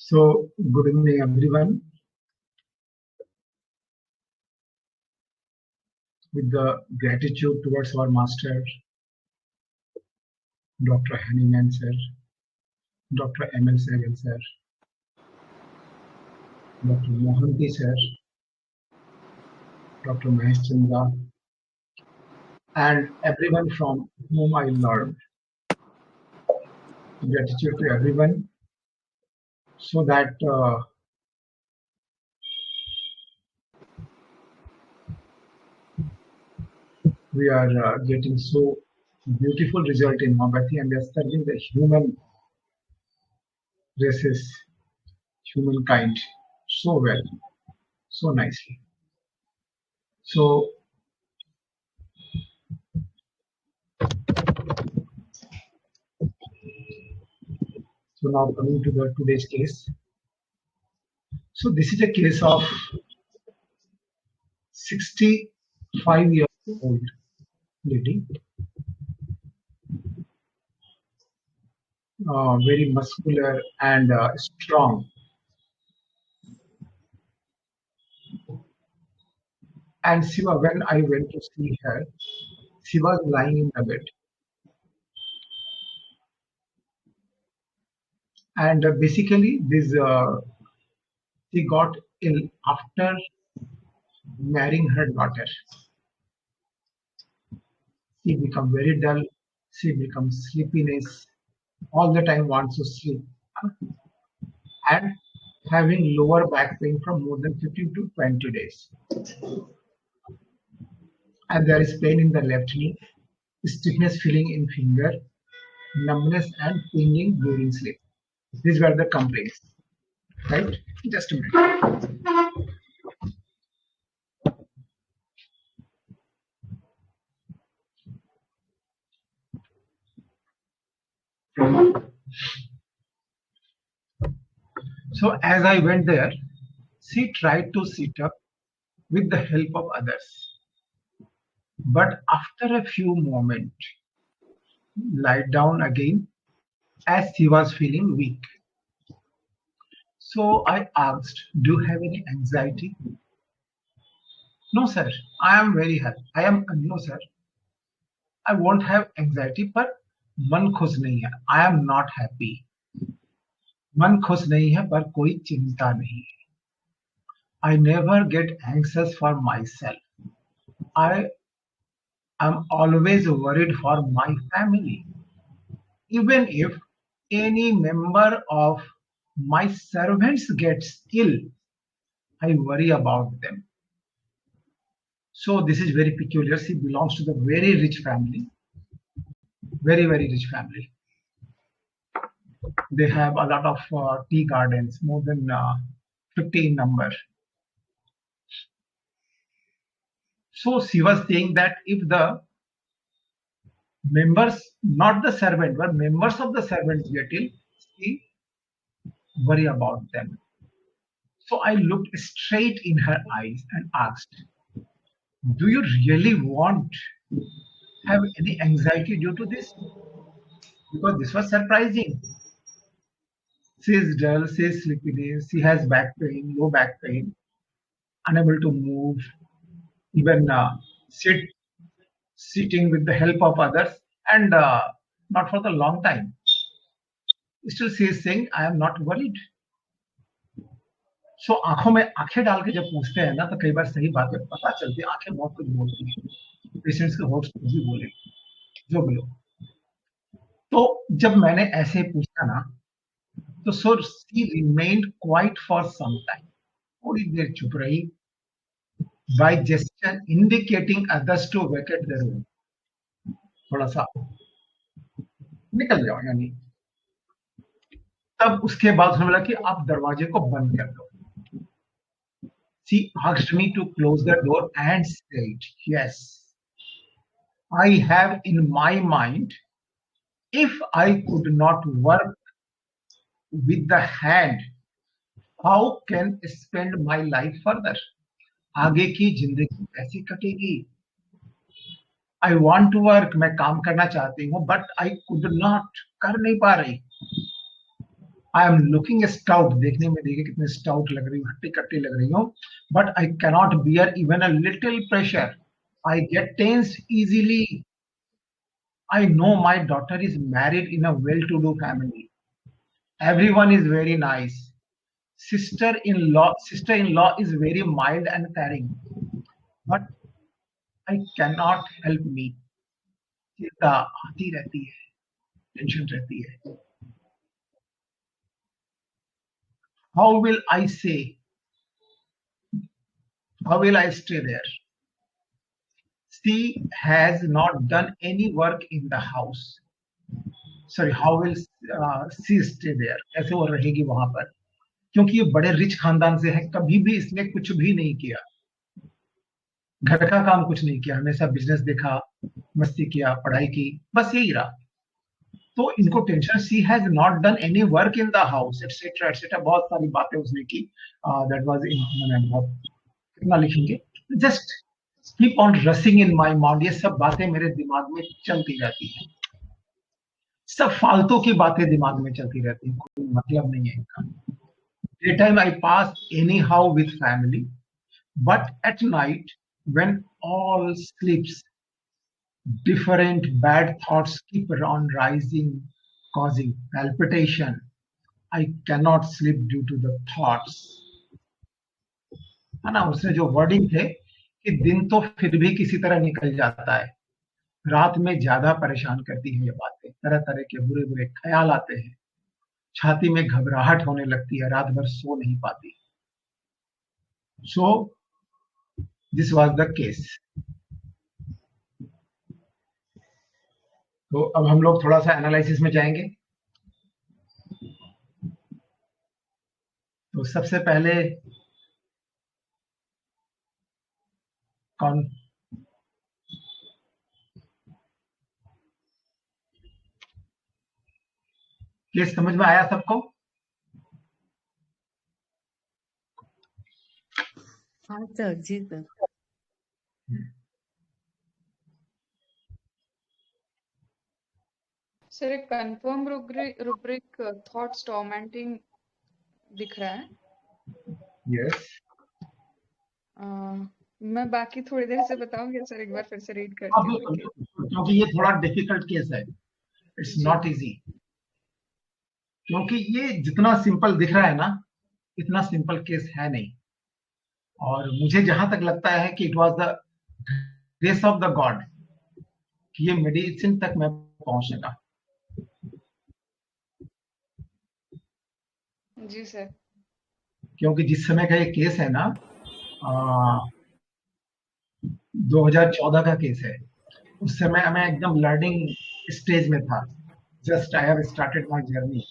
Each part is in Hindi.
So, good evening, everyone. With the gratitude towards our master, Dr. Hanneman sir, Dr. M.L. Sehgal sir, Dr. Mohanty sir, Dr. Mahesh Chandra, and everyone from whom I learned. Gratitude to everyone, so that we are getting so beautiful result in homeopathy, and we are serving the human races, humankind so well, so nicely. So now coming to the today's case. So this is a case of 65-year-old lady, very muscular and strong. And Shiva, when I went to see her, she was lying in the bed. And basically, she got ill after marrying her daughter. She become very dull. She becomes sleepiness. All the time wants to sleep, and having lower back pain from more than 15 to 20 days. And there is pain in the left knee, stiffness feeling in finger, numbness and pinging during sleep. These were the complaints, right? Just a minute. So as I went there, she tried to sit up with the help of others. But after a few moments, lie down again as she was feeling weak. So I asked, do you have any anxiety? No, sir. I am very happy. No, sir. I won't have anxiety, पर मन खुश नहीं है. I am not happy. मन खुश नहीं है पर कोई चिंता नहीं है. I never get anxious for myself. I am always worried for my family. Even if any member of my servants gets ill, I worry about them. So this is very peculiar. She belongs to the very rich family, very, very rich family. They have a lot of tea gardens, more than 50 in number. So she was saying that if the members, not the servant, but members of the servants get ill, she worry about them. So I looked straight in her eyes and asked, do you really want have any anxiety due to this? Because this was surprising. She is dull, she is sleepiness, she has back pain, low back pain, unable to move, even sitting with the help of others, and not for the long time. Still she is saying, I am not worried. सो आंखों में आंखें डाल के जब पूछते हैं ना, तो कई बार सही बातें पता चलती है. आंखें बहुत कुछ बोलती हैं, पेशेंट्स के होठ कुछ भी बोले, जो भी हो. तो जब मैंने ऐसे पूछा ना, तो so she remained quiet for some time. थोड़ी देर चुप रही, by gesture indicating others to vacate the room. थोड़ा सा निकल जाओ, यानी. तब उसके बाद उसने बोला कि आप दरवाजे को बंद कर दो. She asked me to close the door and said, yes, I have in my mind, if I could not work with the hand, how can I spend my life further? आगे की जिंदगी कैसे कटेगी? I want to work, मैं काम करना चाहती हूँ, but I could not, कर नहीं पा रही. आई एम लुकिंग स्टाउट, देखने में देखिए कितनी स्टाउट लग रही हूँ, हट्टी कट्टी लग रही हूँ, but I cannot bear even a little pressure, I get tense easily. I know my daughter is married in a well-to-do family. Everyone is very nice. Sister-in-law is very mild and caring. But I cannot help me. चिंता आती रहती है, टेंशन रहती है. How will I say? How will I stay there? She has not done any work in the house. Sorry, how will she stay there? कैसे वो रहेगी वहां पर? क्योंकि ये बड़े रिच खानदान से है, कभी भी इसने कुछ भी नहीं किया, घर का काम कुछ नहीं किया, हमेशा बिजनेस देखा, मस्ती किया, पढ़ाई की, बस यही रहा. तो इनको tension, she has not done any work in the house etcetera etcetera, बहुत सारी बातें उसने की. दैट वाज इन, मैंने बहुत, कितना लिखेंगे, just keep on रसिंग in my mind, ये सब बातें मेरे दिमाग में चलती रहती हैं, सब फालतू की बातें दिमाग में चलती रहती हैं, कोई मतलब नहीं है इनका. Day time I pass any how with family, but at night, when all sleeps, different bad thoughts keep on rising, causing palpitation. I cannot sleep due to the thoughts. है ना, उसने जो वर्डिंग थे कि दिन तो फिर भी किसी तरह निकल जाता है, रात में ज्यादा परेशान करती है ये बातें, तरह तरह के बुरे बुरे ख्याल आते हैं, छाती में घबराहट होने लगती है, रात भर सो नहीं पाती. So this was the case. तो अब हम लोग थोड़ा सा एनालिसिस में जाएंगे. तो सबसे पहले कौन, केस समझ में आया सबको? हाँ सर, जी सर. सर एक कंफर्म रुब्रिक थॉट्स टॉर्मेंटिंग दिख रहा है. यस. मैं बाकी थोड़ी देर से बताऊंगी सर, एक बार फिर से रीड अब करती हूँ. क्योंकि ये थोड़ा डिफिकल्ट केस है, इट्स नॉट इजी, क्योंकि ये जितना सिंपल दिख रहा है ना, इतना सिंपल केस है नहीं. और मुझे जहां तक लगता है कि it was the grace of the God कि ये मेडिसिन तक मैं पहुंचेगा. जी सर. क्योंकि जिस समय का ये केस है ना, 2014 का केस है, उस समय मैं एकदम लर्निंग स्टेज में था, just I have started my journey.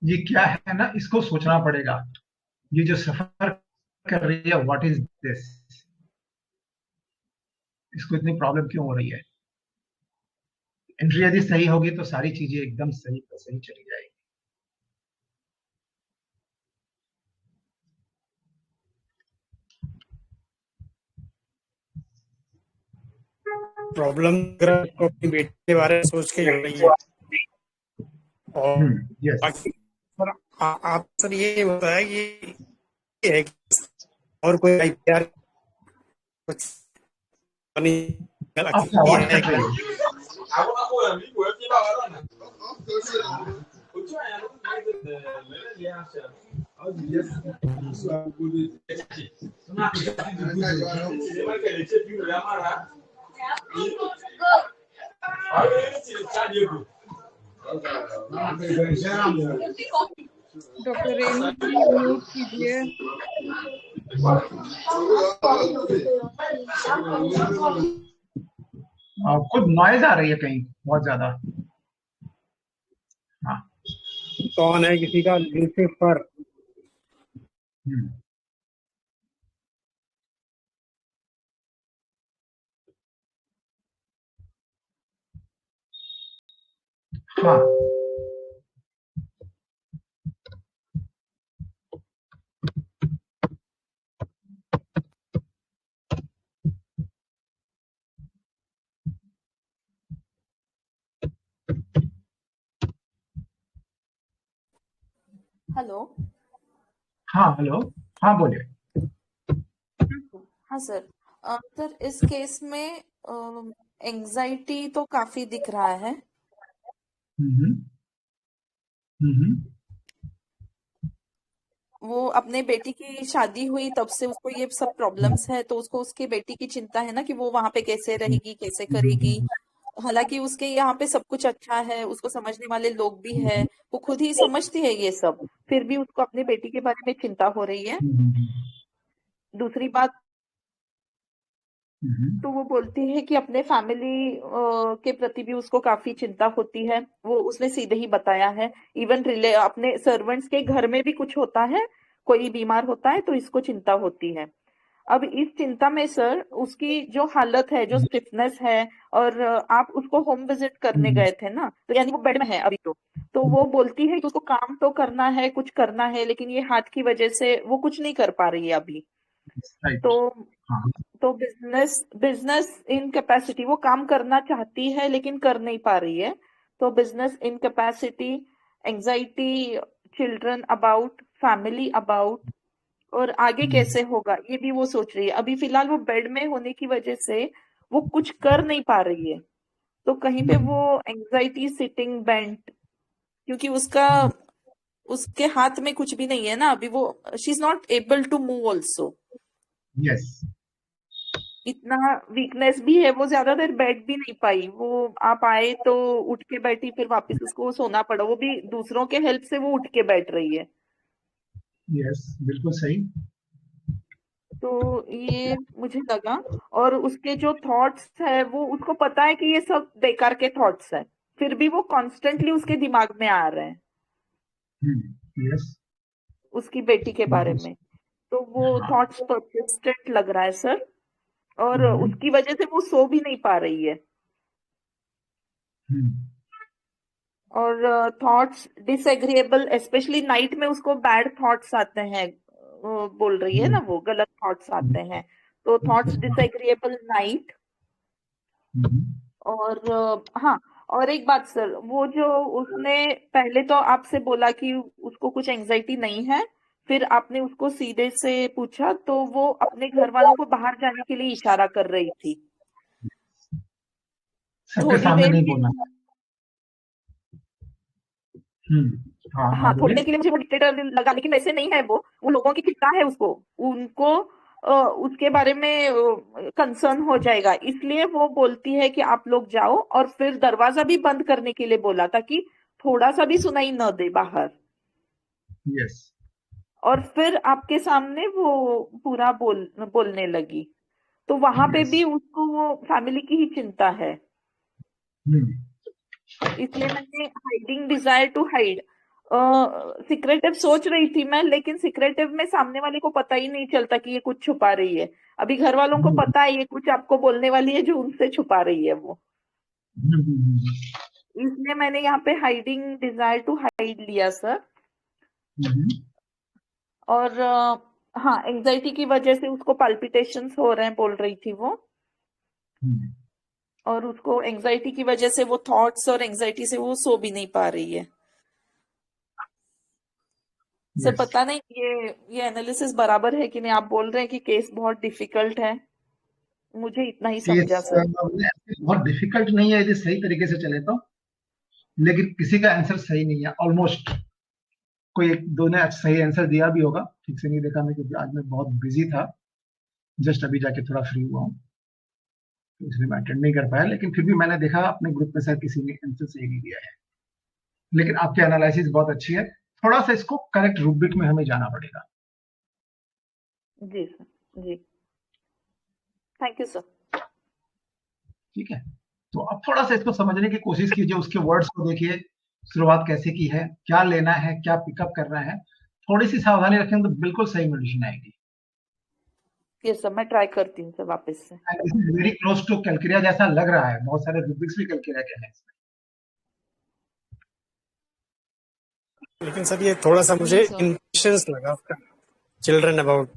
ये क्या है ना, इसको सोचना पड़ेगा, ये जो सफर कर रही है, व्हाट इज दिस, इसको इतनी प्रॉब्लम क्यों हो रही है. एंट्री यदि सही होगी तो सारी चीजें एकदम सही पर सही चली जाएगी. प्रॉब्लम को अपनी बेटी के बारे में सोच के हो रही है. और यस. बाकी सर आप सर ये बताया कि एक और कोई IPR कुछ आपकी आवाज कट रही है. डॉक्टर रेणु जी म्यूट कीजिए। कुछ नॉइज आ रही है कहीं बहुत ज्यादा। हाँ। कौन है किसी का लूसीफर? हम्म। हाँ। हेलो। हाँ हेलो। हाँ बोलिए। हाँ सर। सर इस केस में एंजाइटी तो काफी दिख रहा है। हम्म। हम्म। वो अपने बेटी की शादी हुई तब से उसको ये सब प्रॉब्लम्स है, तो उसको उसकी बेटी की चिंता है ना कि वो वहां पे कैसे रहेगी, कैसे करेगी। हालांकि उसके यहाँ पे सब कुछ अच्छा है, उसको समझने वाले लोग भी है, वो खुद ही समझती है ये सब, फिर भी उसको अपनी बेटी के बारे में चिंता हो रही है। दूसरी बात, तो वो बोलती है कि अपने फैमिली के प्रति भी उसको काफी चिंता होती है। वो उसने सीधे ही बताया है। इवन रिले अपने सर्वेंट्स के घर में भी कुछ होता है, कोई बीमार होता है तो इसको चिंता होती है। अब इस चिंता में सर उसकी जो हालत है, जो स्टिफनेस है, और आप उसको होम विजिट करने गए थे ना, तो यानी वो बेड में है अभी। तो वो बोलती है कि उसको काम तो करना है, कुछ करना है, लेकिन ये हाथ की वजह से वो कुछ नहीं कर पा रही है अभी। राइट। तो हाँ। तो बिजनेस बिजनेस इन कैपेसिटी वो काम करना चाहती है लेकिन कर नहीं पा रही है। तो business in capacity, anxiety, children about, family about, और आगे कैसे होगा ये भी वो सोच रही है। अभी फिलहाल वो बेड में होने की वजह से वो कुछ कर नहीं पा रही है। तो कहीं पे वो एंजाइटी सिटिंग बेंट, क्योंकि उसका उसके हाथ में कुछ भी नहीं है ना अभी। वो she is not able to move also. Yes. इतना वीकनेस भी है, वो ज्यादा देर बैठ भी नहीं पाई। वो आप आए तो उठ के बैठी, फिर वापस उसको सोना पड़ा, वो भी दूसरों के हेल्प से वो उठ के बैठ रही है। यस बिल्कुल सही। तो ये मुझे लगा। और उसके जो थॉट्स है वो उसको पता है कि ये सब बेकार के थॉट्स है, फिर भी वो कॉन्स्टेंटली उसके दिमाग में आ रहे हैं यस उसकी बेटी के बारे बिल्कुल में। तो वो हाँ। थॉट्स परसिस्टेंट लग रहा है सर, और हम्म। उसकी वजह से वो सो भी नहीं पा रही है। हम्म। और थॉट्स डिसएग्रीएबल, स्पेशली नाइट में उसको बैड थॉट्स आते हैं। वो बोल रही है ना, वो गलत थॉट्स आते हैं। तो थॉट्स डिसएग्रीएबल नाइट। और हाँ, और एक बात सर, वो जो उसने पहले तो आपसे बोला कि उसको कुछ एंजाइटी नहीं है, फिर आपने उसको सीधे से पूछा तो वो अपने घर वालों को बाहर जाने के लिए इशारा कर रही थी सबके थोड़ी सामने देर नहीं के। बोलना। हाँ हाँ, हाँ थोड़ी बोलिए। देर के लिए मुझे वो डिक्टेटर लगा, लेकिन वैसे नहीं है। वो लोगों की चिंता है, उसको उनको उसके बारे में कंसर्न हो जाएगा, इसलिए वो बोलती है कि आप लोग जाओ, और फिर दरवाजा भी बंद करने के लिए बोला ताकि थोड़ा सा भी सुनाई न दे बाहर। यस। और फिर आपके सामने वो पूरा बोलने लगी। तो वहां पे यस। भी उसको वो फैमिली की ही चिंता है। इसलिए मैंने hiding desire to hide, secretive सोच रही थी मैं, लेकिन सिक्रेटिव में सामने वाले को पता ही नहीं चलता कि ये कुछ छुपा रही है। अभी घर वालों को पता है ये कुछ आपको बोलने वाली है जो उनसे छुपा रही है वो। इसलिए मैंने यहाँ पे हाइडिंग डिजायर टू हाइड लिया सर। और हाँ, एंजाइटी की वजह से उसको पाल्पिटेशंस हो रहे हैं बोल रही थी वो। और उसको एंजाइटी की वजह से वो थॉट्स और एंजाइटी से वो सो भी नहीं पा रही है। Sir yes. पता नहीं ये एनालिसिस बराबर है कि नहीं। आप बोल रहे हैं कि केस बहुत डिफिकल्ट है, मुझे इतना ही समझा केस सर। बहुत डिफिकल्ट नहीं है यदि सही तरीके से चले तो, लेकिन किसी का आंसर सही नहीं है ऑलमोस्ट। कोई एक दो ने सही आंसर दिया भी होगा, ठीक से नहीं देखा मैं क्योंकि आज मैं बहुत बिजी था, जस्ट अभी जाके थोड़ा फ्री हुआ हूँ, तो इसलिए मैं अटेंड नहीं कर पाया, लेकिन फिर भी मैंने देखा अपने ग्रुप में शायद किसी ने आंसर सही नहीं दिया है। लेकिन आपकी एनालिसिस बहुत अच्छी है, थोड़ा सा इसको करेक्ट रूब्रिक में हमें जाना पड़ेगा। जी सर, जी, थैंक यू सर। ठीक है, तो अब थोड़ा सा इसको समझने की कोशिश कीजिए, उसके वर्ड्स को देखिए, शुरुआत कैसे की है, क्या लेना है, क्या पिकअप करना है, थोड़ी सी सावधानी रखें तो बिल्कुल सही मेडिसिन आएगी। यस सर, मैं ट्राई करती हूँ सर वापस से। वेरी क्लोज टू कैलक्रिया जैसा लग रहा है, बहुत सारे रूब्रिक्स भी कैलक्रिया के हैं इसमें। लेकिन सर ये थोड़ा सा मुझे बोलिए सर। इम्पेशंस लगा आपका, चिल्ड्रन अबाउट,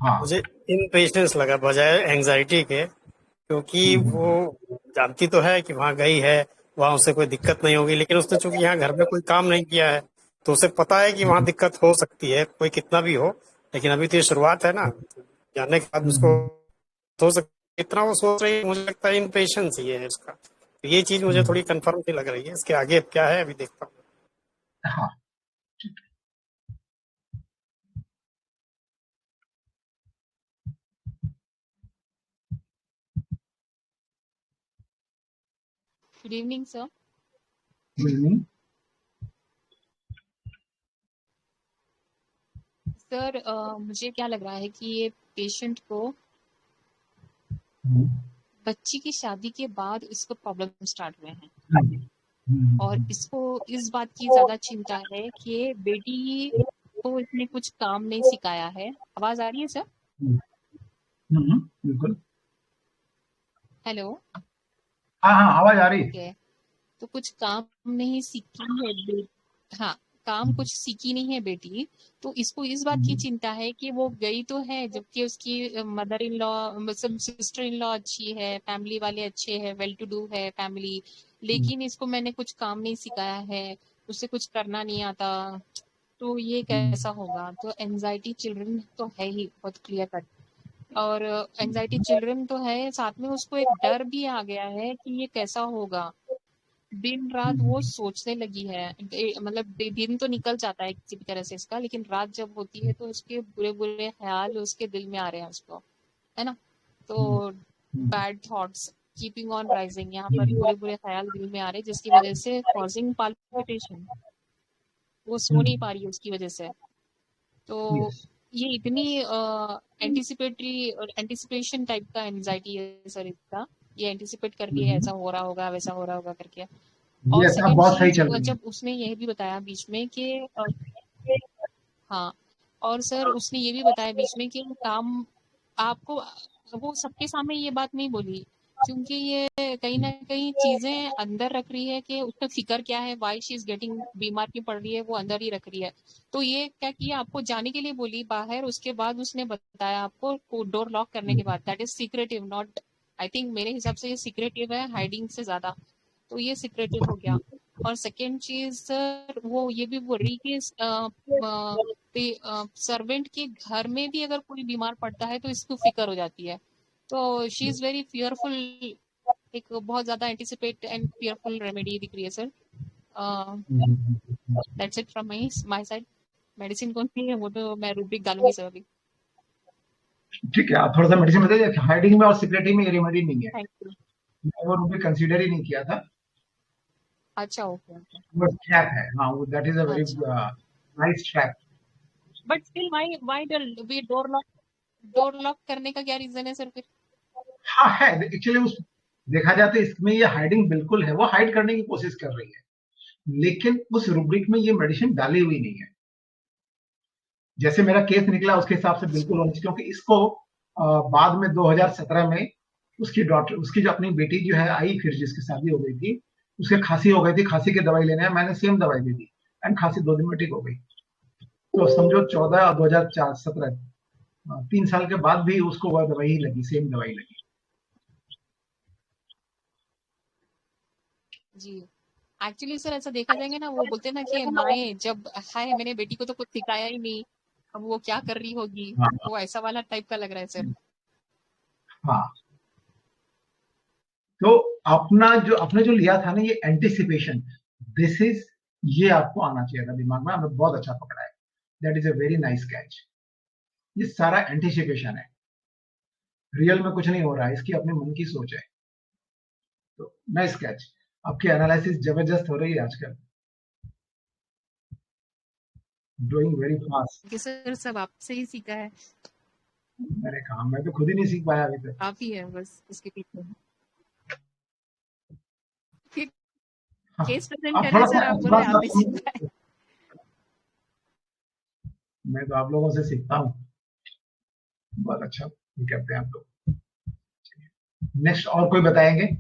हाँ मुझे इम्पेशंस लगा बजाय एंजाइटी के, क्योंकि वो जानती तो है कि वहां गई है, वहां उसे कोई दिक्कत नहीं होगी, लेकिन उसने चूंकि यहाँ घर में कोई काम नहीं किया है तो उसे पता है कि वहां दिक्कत हो सकती है, कोई कितना भी हो, लेकिन अभी तो ये शुरुआत है ना, तो जानने के बाद उसको हो सकता इतना वो सोच रही है, मुझे लगता है इम्पेशंस ही है उसका, तो ये चीज मुझे थोड़ी कंफर्म सी लग रही है। इसके आगे क्या है अभी देखता हूँ। हाँ गुड इवनिंग सर। सर मुझे क्या लग रहा है कि ये पेशेंट को बच्ची की शादी के बाद इसको प्रॉब्लम स्टार्ट हुए हैं और इसको इस बात की ज्यादा चिंता है कि बेटी को इसने कुछ काम नहीं सिखाया है। आवाज आ रही है सर? बिल्कुल, हेलो। हाँ हाँ आवाज आ रही है। ओके, तो कुछ काम नहीं सीखी है हाँ, काम कुछ सीखी नहीं है बेटी, तो इसको इस बात की चिंता है कि वो गई तो है, जबकि उसकी मदर इन लॉ मतलब सिस्टर इन लॉ अच्छी है, फैमिली वाले अच्छे हैं, वेल टू डू है फैमिली, लेकिन इसको मैंने कुछ काम नहीं सिखाया है, उसे कुछ करना नहीं आता, तो ये कैसा होगा? तो एंजाइटी चिल्ड्रन तो है ही बहुत क्लियर कट, और एंजाइटी चिल्ड्रन तो है, साथ में उसको एक डर भी आ गया है कि ये कैसा होगा। दिन रात वो सोचने लगी है, मतलब दिन तो निकल जाता है किसी भी तरह से इसका, लेकिन रात जब होती है तो उसके बुरे बुरे ख्याल उसके दिल में आ रहे हैं उसको, है ना? तो bad thoughts keeping on rising, यहाँ पर बुरे बुरे ख्याल दिल में आ रहे हैं, जिसकी वजह से कॉजिंग पाल्पिटेशन, वो सो नहीं पा रही है उसकी वजह से। तो ये इतनी एंटिसिपेटरी और एंटिसिपेशन टाइप का एंजाइटी है सर इसका, ये एंटिसिपेट कर रही है ऐसा हो रहा होगा वैसा हो रहा होगा करके। और यस, अब सेकंड बहुत सही चीज, चल रही है। जब उसने यह भी बताया बीच में कि हाँ, और सर उसने ये भी बताया बीच में कि काम आपको, वो सबके सामने ये बात नहीं बोली, क्योंकि ये कहीं ना कहीं चीजें अंदर रख रही है कि उसका फिक्र क्या है, वाई शी इज गेटिंग, बीमार क्यों पड़ रही है, वो अंदर ही रख रही है। तो ये क्या किया, आपको जाने के लिए बोली बाहर, उसके बाद उसने बताया आपको डोर लॉक करने के बाद, that is secretive, not, I think मेरे हिसाब से ये सीक्रेटिव है हाइडिंग से ज्यादा, तो ये सीक्रेटिव हो गया। और सेकेंड चीज सर, वो ये भी बोल रही कि सर्वेंट के घर में भी अगर कोई बीमार पड़ता है तो इसको फिक्र हो जाती है, तो शी इज वेरी फियरफुल, एक बहुत ज्यादा एंटिसिपेट एंड फियरफुल रेमेडी दिख रही है sir. That's it from my side. Medicine कौन सी है वो तो मैं रूब्रिक डालूंगी सर अभी। ठीक है, आप थोड़ा सा मेडिसिन बताइए, हाइडिंग में और सिक्रेटिव में ये रेमेडी नहीं है, थैंक यू। मैं वो रूबी कंसीडर ही नहीं किया था, अच्छा, ओके ओके। वो ट्रैप है, हाँ वो दैट इज अ वेरी अच्छा, nice trap. But still why we door lock करने का क्या रीजन है सर फिर? हाँ है, एक्चुअली उस देखा जाए तो इसमें ये हाइडिंग बिल्कुल है, वो हाइड करने की कोशिश कर रही है, लेकिन उस रूब्रिक में ये मेडिसिन डाली हुई नहीं है, जैसे मेरा केस निकला उसके हिसाब से बिल्कुल होनी चाहिए, क्योंकि इसको बाद में 2017 में उसकी डॉटर, उसकी जो अपनी बेटी जो है आई, फिर जिसकी शादी हो गई थी, उसके खांसी हो गई थी, खांसी की दवाई लेने मैंने सेम दवाई दे दी एंड खांसी 2 दिन में ठीक हो गई। तो समझो 14 और 2017 3 साल के बाद भी उसको वह दवाई लगी, सेम दवाई लगी। जी, एक्चुअली सर ऐसा देखा जाएंगे ना, वो बोलते हैं ना कि माए जब हाय मैंने बेटी को तो कुछ सिखाया ही नहीं, अब वो क्या कर रही होगी, हाँ वो ऐसा वाला टाइप का लग रहा है सर। हाँ, तो अपना जो आपने जो लिया था ना ये एंटिसिपेशन, दिस इज ये आपको आना चाहिए था दिमाग में, आपने बहुत अच्छा पकड़ा है। That is a very nice catch. ये सारा एंटिसिपेशन है, रियल में कुछ नहीं हो रहा है, इसकी अपने मन की सोच है। तो नाइस कैच। आपकी एनालिसिस जबरदस्त हो रही है आजकल, डूइंग वेरी फास्ट। कि सर सब आपसे ही सीखा है, मैंने कहा मैं तो खुद ही नहीं सीख पाया अभी तक। आप ही है बस उसके पीछे। हाँ, केस प्रेजेंट आप कर रहे थोड़ा हैं सा सर, आप बोल थोड़ा रहे हैं सा आप ही सीखा है। मैं तो आप लोगों से सीखता हूँ, बहुत अच्छा ये करते हैं आप लोग। नेक्स्ट और कोई बताएंगे?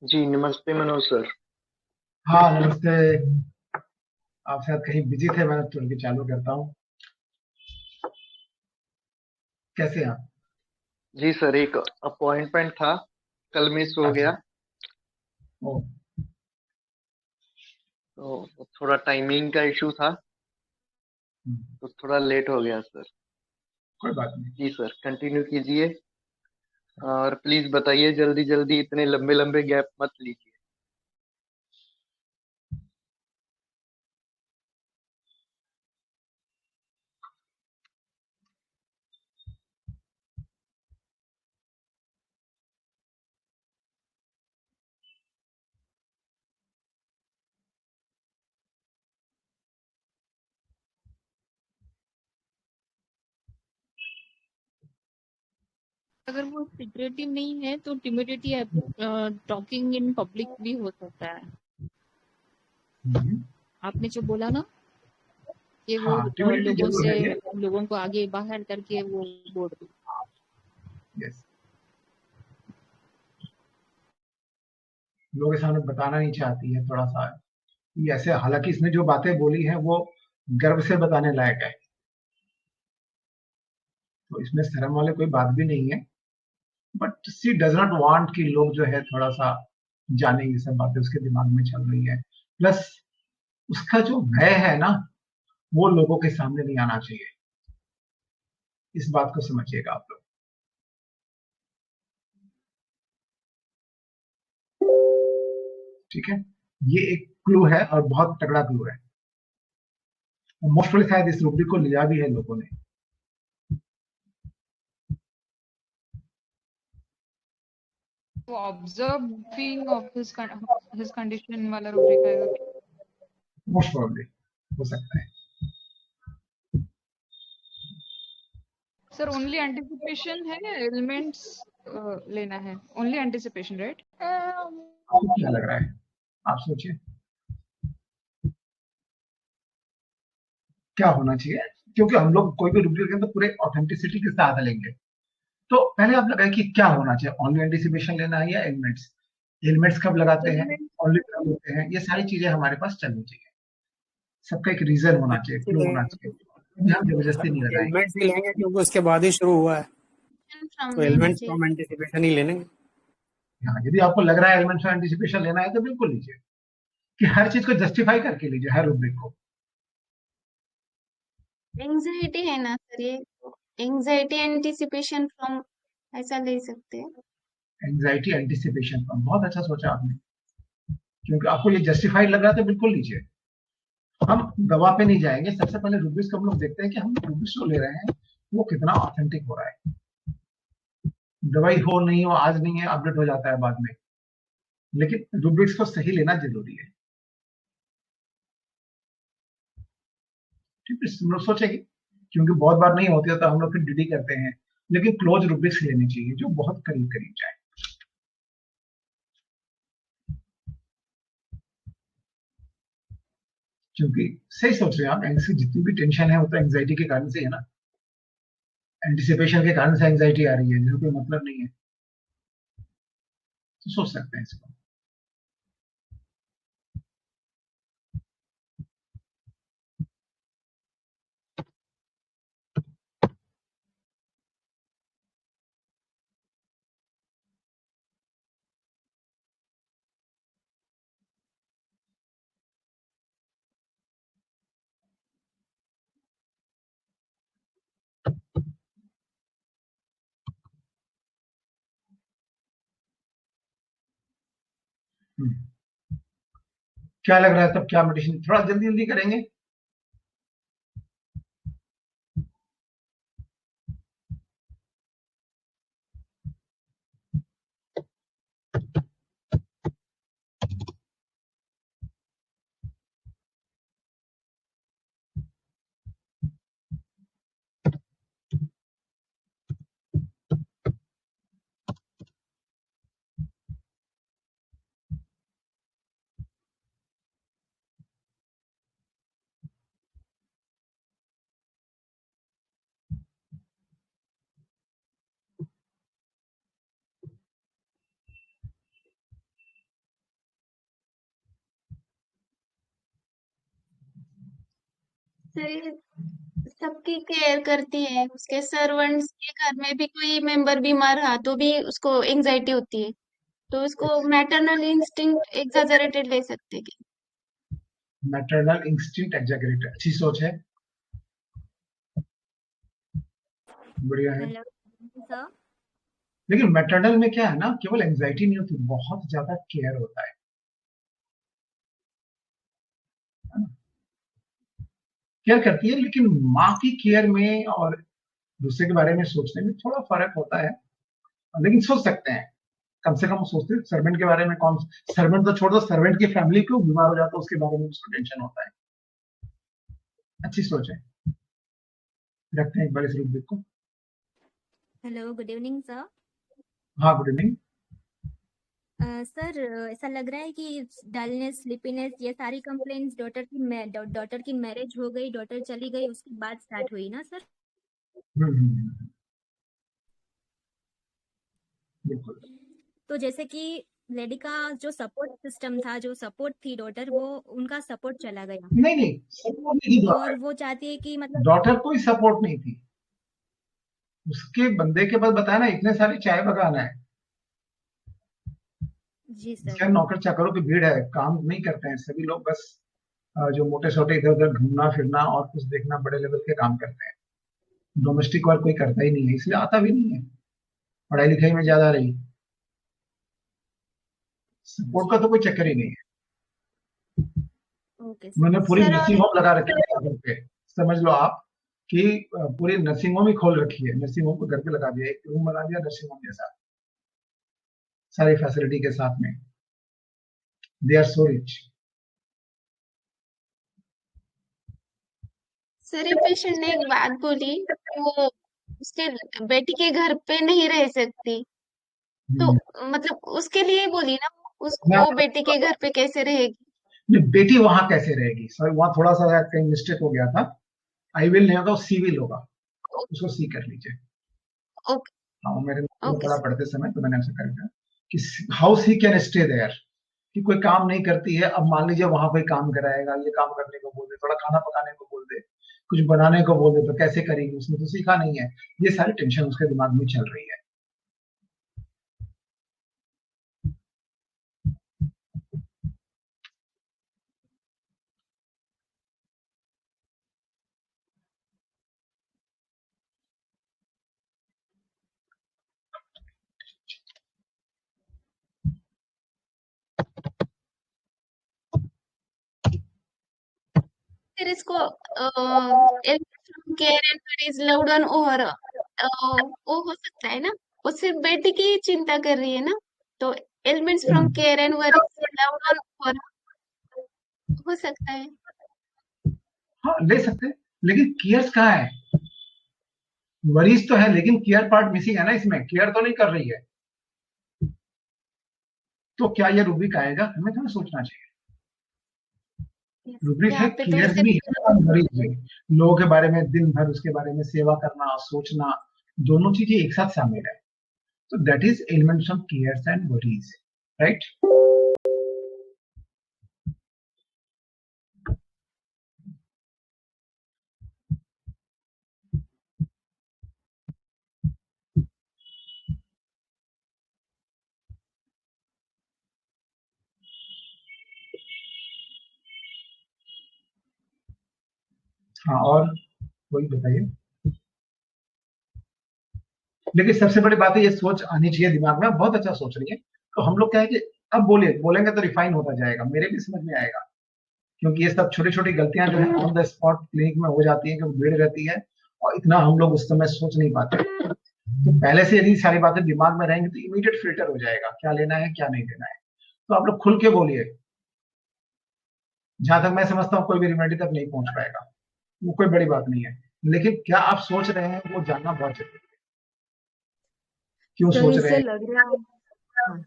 जी नमस्ते मनोज सर। हाँ नमस्ते। आप शायद कहीं बिजी थे, मैं तुरंत ही चालू करता हूँ। कैसे हैं आप? जी सर, एक अपॉइंटमेंट था, कल मिस हो अच्छा। गया, ओ, तो थोड़ा टाइमिंग का इशू था, तो थोड़ा लेट हो गया सर। कोई बात नहीं। जी सर, कंटिन्यू कीजिए और प्लीज बताइए जल्दी जल्दी, इतने लंबे लंबे गैप मत लीजिए। अगर वो सिक्रेटिव नहीं है तो टिमिडिटी टॉकिंग इन पब्लिक भी हो सकता है। हम्म, आपने जो बोला ना कि वो हाँ टिमिडिटी लोगों जरूर से, है ये। लोगों को आगे बाहर करके वो बोल रही। यस, लोगों के सामने बताना नहीं चाहती है थोड़ा सा ये ऐसे। हालांकि इसने जो बातें बोली हैं वो गर्व से बताने लायक है, तो इसमें शर्म वाले कोई बात भी नहीं है। But she does not want कि लोग जो है थोड़ा सा जाने ये सब बातें उसके दिमाग में चल रही है। प्लस उसका जो भय है ना, वो लोगों के सामने नहीं आना चाहिए। इस बात को समझिएगा आप लोग, ठीक है? ये एक क्लू है और बहुत तगड़ा क्लू है। मोस्टली शायद इस रूब्रिक को लिया भी है लोगों ने। वो ऑब्जर्विंग ऑफ हिज कंडीशन वाला रूब्रिक आएगा। मोस्ट प्रोबेबली हो सकता है। सर ओनली एंटिसिपेशन है, एलिमेंट्स लेना है, ओनली एंटिसिपेशन राइट? आपको क्या लग रहा है? आप सोचिए क्या होना चाहिए, क्योंकि हम लोग कोई भी रूब्रिक लेंगे तो पूरे ऑथेंटिसिटी के साथ लेंगे। तो पहले आप लगाए कि क्या होना चाहिए, ओनली एंटिसिपेशन लेना है या एलिमेंट्स? एलिमेंट्स कब लगाते हैं, एलिमेंट ओनली कब लेते हैं, ये सारी चीजें हमारे पास चलनी चाहिए। सबका एक रीजन होना चाहिए, क्लू होना चाहिए। अभी हम जबरदस्ती नहीं लगाएंगे। एलिमेंट्स ही लेंगे क्योंकि उसके बाद ही शुरू हुआ है, from तो name एलिमेंट्स से तो हम एंटिसिपेशन ही ले लेंगे। हाँ, यदि आपको लग रहा है एलिमेंट्स में एंटिसिपेशन लेना है तो बिल्कुल लीजिए, कि हर चीज को जस्टिफाई करके लीजिए, हर रूब्रिक को। एंजाइटी है ना सर, ये एंजाइटी एंटिसिपेशन फ्रॉम ऐसा ले सकते हैं। एंजाइटी एंटिसिपेशन पर बहुत अच्छा सोचा आपने, क्योंकि आपको ये जस्टिफाइड लग रहा है तो बिल्कुल लीजिए। हम दवा पे नहीं जाएंगे, सबसे पहले रूब्रिक्स को हम लोग देखते हैं कि हम रूब्रिक्स जो ले रहे हैं वो कितना ऑथेंटिक हो रहा है। दवाई हो नहीं हो, आज नहीं है, अपडेट हो जाता है बाद में, लेकिन रूब्रिक्स को सही लेना जरूरी है। ठीक है, हम लोग सोचेंगे, क्योंकि बहुत बार नहीं होती है तो हम लोग फिर डीडी करते हैं, लेकिन क्लोज रूब्रिक्स लेने चाहिए जो बहुत करीब करीब जाए। क्योंकि सही सोच रहे हैं आप, जितनी भी टेंशन है वो तो एंग्जाइटी के कारण से है ना, एंटिसिपेशन के कारण से एंग्जाइटी आ रही है, जिसका कोई मतलब नहीं है। तो सोच सकते हैं इसको। क्या लग रहा है तब, क्या मेडिसिन थोड़ा जल्दी जल्दी करेंगे? सर ये सबकी केयर करती है, उसके सर्वेंट्स के घर में भी कोई मेंबर बीमार रहा तो भी उसको एंजाइटी होती है, तो उसको मैटरनल इंस्टिंक्ट एग्जैजरेटेड ले सकते हैं। मैटरनल इंस्टिंक्ट एग्जैगरेटेड, अच्छी सोच है, बढ़िया है। Hello sir. लेकिन मैटरनल में क्या है ना, केवल एंजाइटी नहीं होती, बहुत ज्यादा केयर होता है ना? केयर करती है, लेकिन माँ की केयर में और दूसरे के बारे में सोचने में थोड़ा फर्क होता है। लेकिन सोच सकते हैं, कम से कम सोचते हैं सर्वेंट के बारे में। कौन सर्वेंट तो छोड़ दो, सर्वेंट की फैमिली क्यों बीमार हो जाता है उसके बारे में उसको टेंशन होता है। अच्छी सोच है, रखते हैं एक बार इस रूप को। Hello, good evening sir. हाँ, गुड इवनिंग। सर ऐसा लग रहा है कि डलनेस, स्लीपीनेस, ये सारी कंप्लेंट्स डॉटर की मैरिज हो गई, डॉटर चली गई, उसके बाद स्टार्ट हुई ना सर? बिल्कुल। तो जैसे कि लेडी का जो सपोर्ट सिस्टम था, जो सपोर्ट थी डॉटर, वो उनका सपोर्ट चला गया नहीं नहीं, सपोर्ट नहीं थी और डॉटर। वो चाहती है कि मतलब डॉटर कोई सपोर्ट नहीं थी, उसके बंदे के पास बताया ना, इतने सारे चाय बगाना है, जी सर। क्या नौकर चाकरों की भीड़ है, काम नहीं करते हैं सभी लोग, बस जो मोटे छोटे इधर उधर घूमना फिरना और कुछ देखना, बड़े लेवल के काम करते हैं। डोमेस्टिक वर्क कोई करता ही नहीं है, इसलिए आता भी नहीं है, पढ़ाई लिखाई में ज्यादा रही। सपोर्ट का जी तो कोई चक्कर ही नहीं है। ओके मैंने सर। पूरी सर और नर्सिंग होम लगा रखी है घर पे, समझ लो आप कि पूरी नर्सिंग होम ही खोल रखी है, नर्सिंग होम को घर पे लगा दिया, एक रूम बना दिया नर्सिंग होम जैसा, सारी फैसिलिटी के साथ में। They are so rich. Sir ये पेशेंट ने एक बात बोली, वो उसके बेटी के घर पे नहीं रह सकती, तो मतलब उसके लिए बोली ना, मैं वो बेटी के घर पे कैसे रहेगी? बेटी वहां कैसे रहेगी, सर वहां थोड़ा सा कहीं मिस्टेक हो गया था। आई विल नहीं होगा, सी विल होगा, उसको सी कर लीजिए। ओके हाँ, वो मेरे को ओके पढ़ा पढ़ते समय तो मैंने उसे कर दिया कि house he can stay there, कि कोई काम नहीं करती है, अब मान लीजिए वहां कोई काम कराएगा, ये काम करने को बोल दे, थोड़ा खाना पकाने को बोल दे, कुछ बनाने को बोल दे, तो कैसे करेगी, उसने तो सीखा नहीं है। ये सारी टेंशन उसके दिमाग में चल रही है। फिर इसको care and is loved one over, वो हो सकता है ना, वो सिर्फ बेटी की ही चिंता कर रही है ना, तो elements from care and worries loved one over हो सकता है। हाँ, ले सकते हैं, लेकिन केयर्स कहाँ है? वरीज तो है लेकिन केयर पार्ट मिसिंग है ना, इसमें केयर तो नहीं कर रही है, तो क्या ये रूब्रिक आएगा? हमें थोड़ा सोचना चाहिए। रूब्रिक है, यहाँ पे तो केयर्स भी है और वरीज भी। लोगों के बारे में दिन भर उसके बारे में सेवा करना, सोचना, दोनों चीजें एक साथ शामिल है। तो that is elements of cares and worries, right? हाँ, और वही बताइए। लेकिन सबसे बड़ी बात है, ये सोच आनी चाहिए दिमाग में। बहुत अच्छा सोच रही है। तो हम लोग क्या है कि अब बोलेंगे तो रिफाइन होता जाएगा, मेरे भी समझ में आएगा। क्योंकि ये सब छोटी छोटी गलतियां जो है ऑन द स्पॉट क्लिनिक में हो जाती है, क्योंकि भीड़ रहती है और इतना हम लोग उस समय सोच नहीं पाते। तो पहले से यदि सारी बातें दिमाग में रहेंगी तो इमीडिएट फिल्टर हो जाएगा, क्या लेना है क्या नहीं लेना है। तो आप लोग खुल के बोलिए। जहां तक मैं समझता हूँ कोई भी रेमेडी तक नहीं पहुंच पाएगा, वो कोई बड़ी बात नहीं है। लेकिन क्या आप सोच रहे हैं वो जानना बहुत जरूरी है। क्यों सर सोच रहे इससे हैं? लग रहा है, हाँ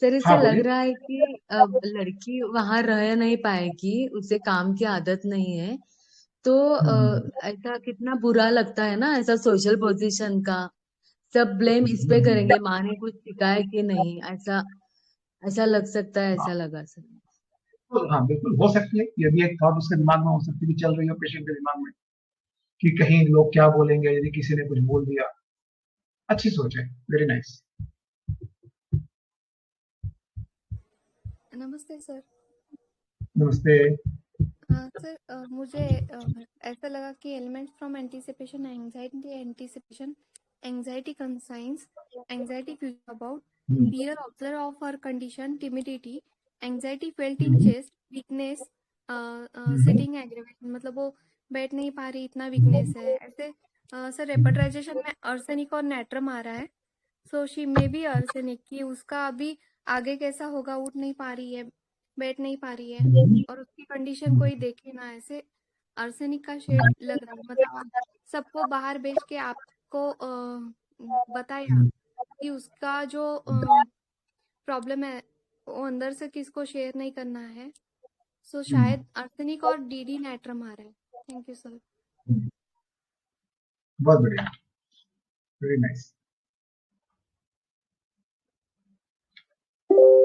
सर इससे हाँ, लग बोलिए। रहा है कि अब लड़की वहां रह नहीं पाएगी, उसे काम की आदत नहीं है। तो ऐसा कितना बुरा लगता है ना, ऐसा सोशल पोजीशन का सब ब्लेम इस पे करेंगे, माँ ने कुछ सिखाया कि नहीं, ऐसा ऐसा लग सकता है, हाँ, ऐसा लगा सर। हाँ, बिल्कुल हो सकती है। ये भी एक थॉट उसके दिमाग में हो सकती है कि चल रही हो पेशेंट के दिमाग में, कि कहीं लोग क्या बोलेंगे यदि किसी ने कुछ बोल दिया। अच्छी सोच है, वेरी नाइस। नमस्ते सर। नमस्ते। सर मुझे ऐसा लगा कि elements from anticipation, anxiety conscience, anxiety future about, hmm, fear observer of her condition, timidity, anxiety felt in hmm, chest, weakness, hmm, sitting aggravation, मतलब वो बैठ नहीं पा रही, इतना वीकनेस है ऐसे। सर रेपर्टाइजेशन में अर्सेनिक और नेट्रम आ रहा है। So she may be arsenic की, उसका अभी आगे कैसा होगा, उठ नहीं पा रही है, बैठ नहीं पा रही है, हम्म, और उसकी कंडीशन कोई देखे ना, ऐसे अर्सेनिक का शेड लग रहा है। मतलब आप सबको बाहर भेज के आपको बताया कि उसका जो प्रॉब्लम है वो अंदर से किसको शेयर नहीं करना है। सो शायद अर्सेनिक और डीडी नेट्रम आ रहा है। Thank you sir. बहुत बढ़िया, वेरी नाइस।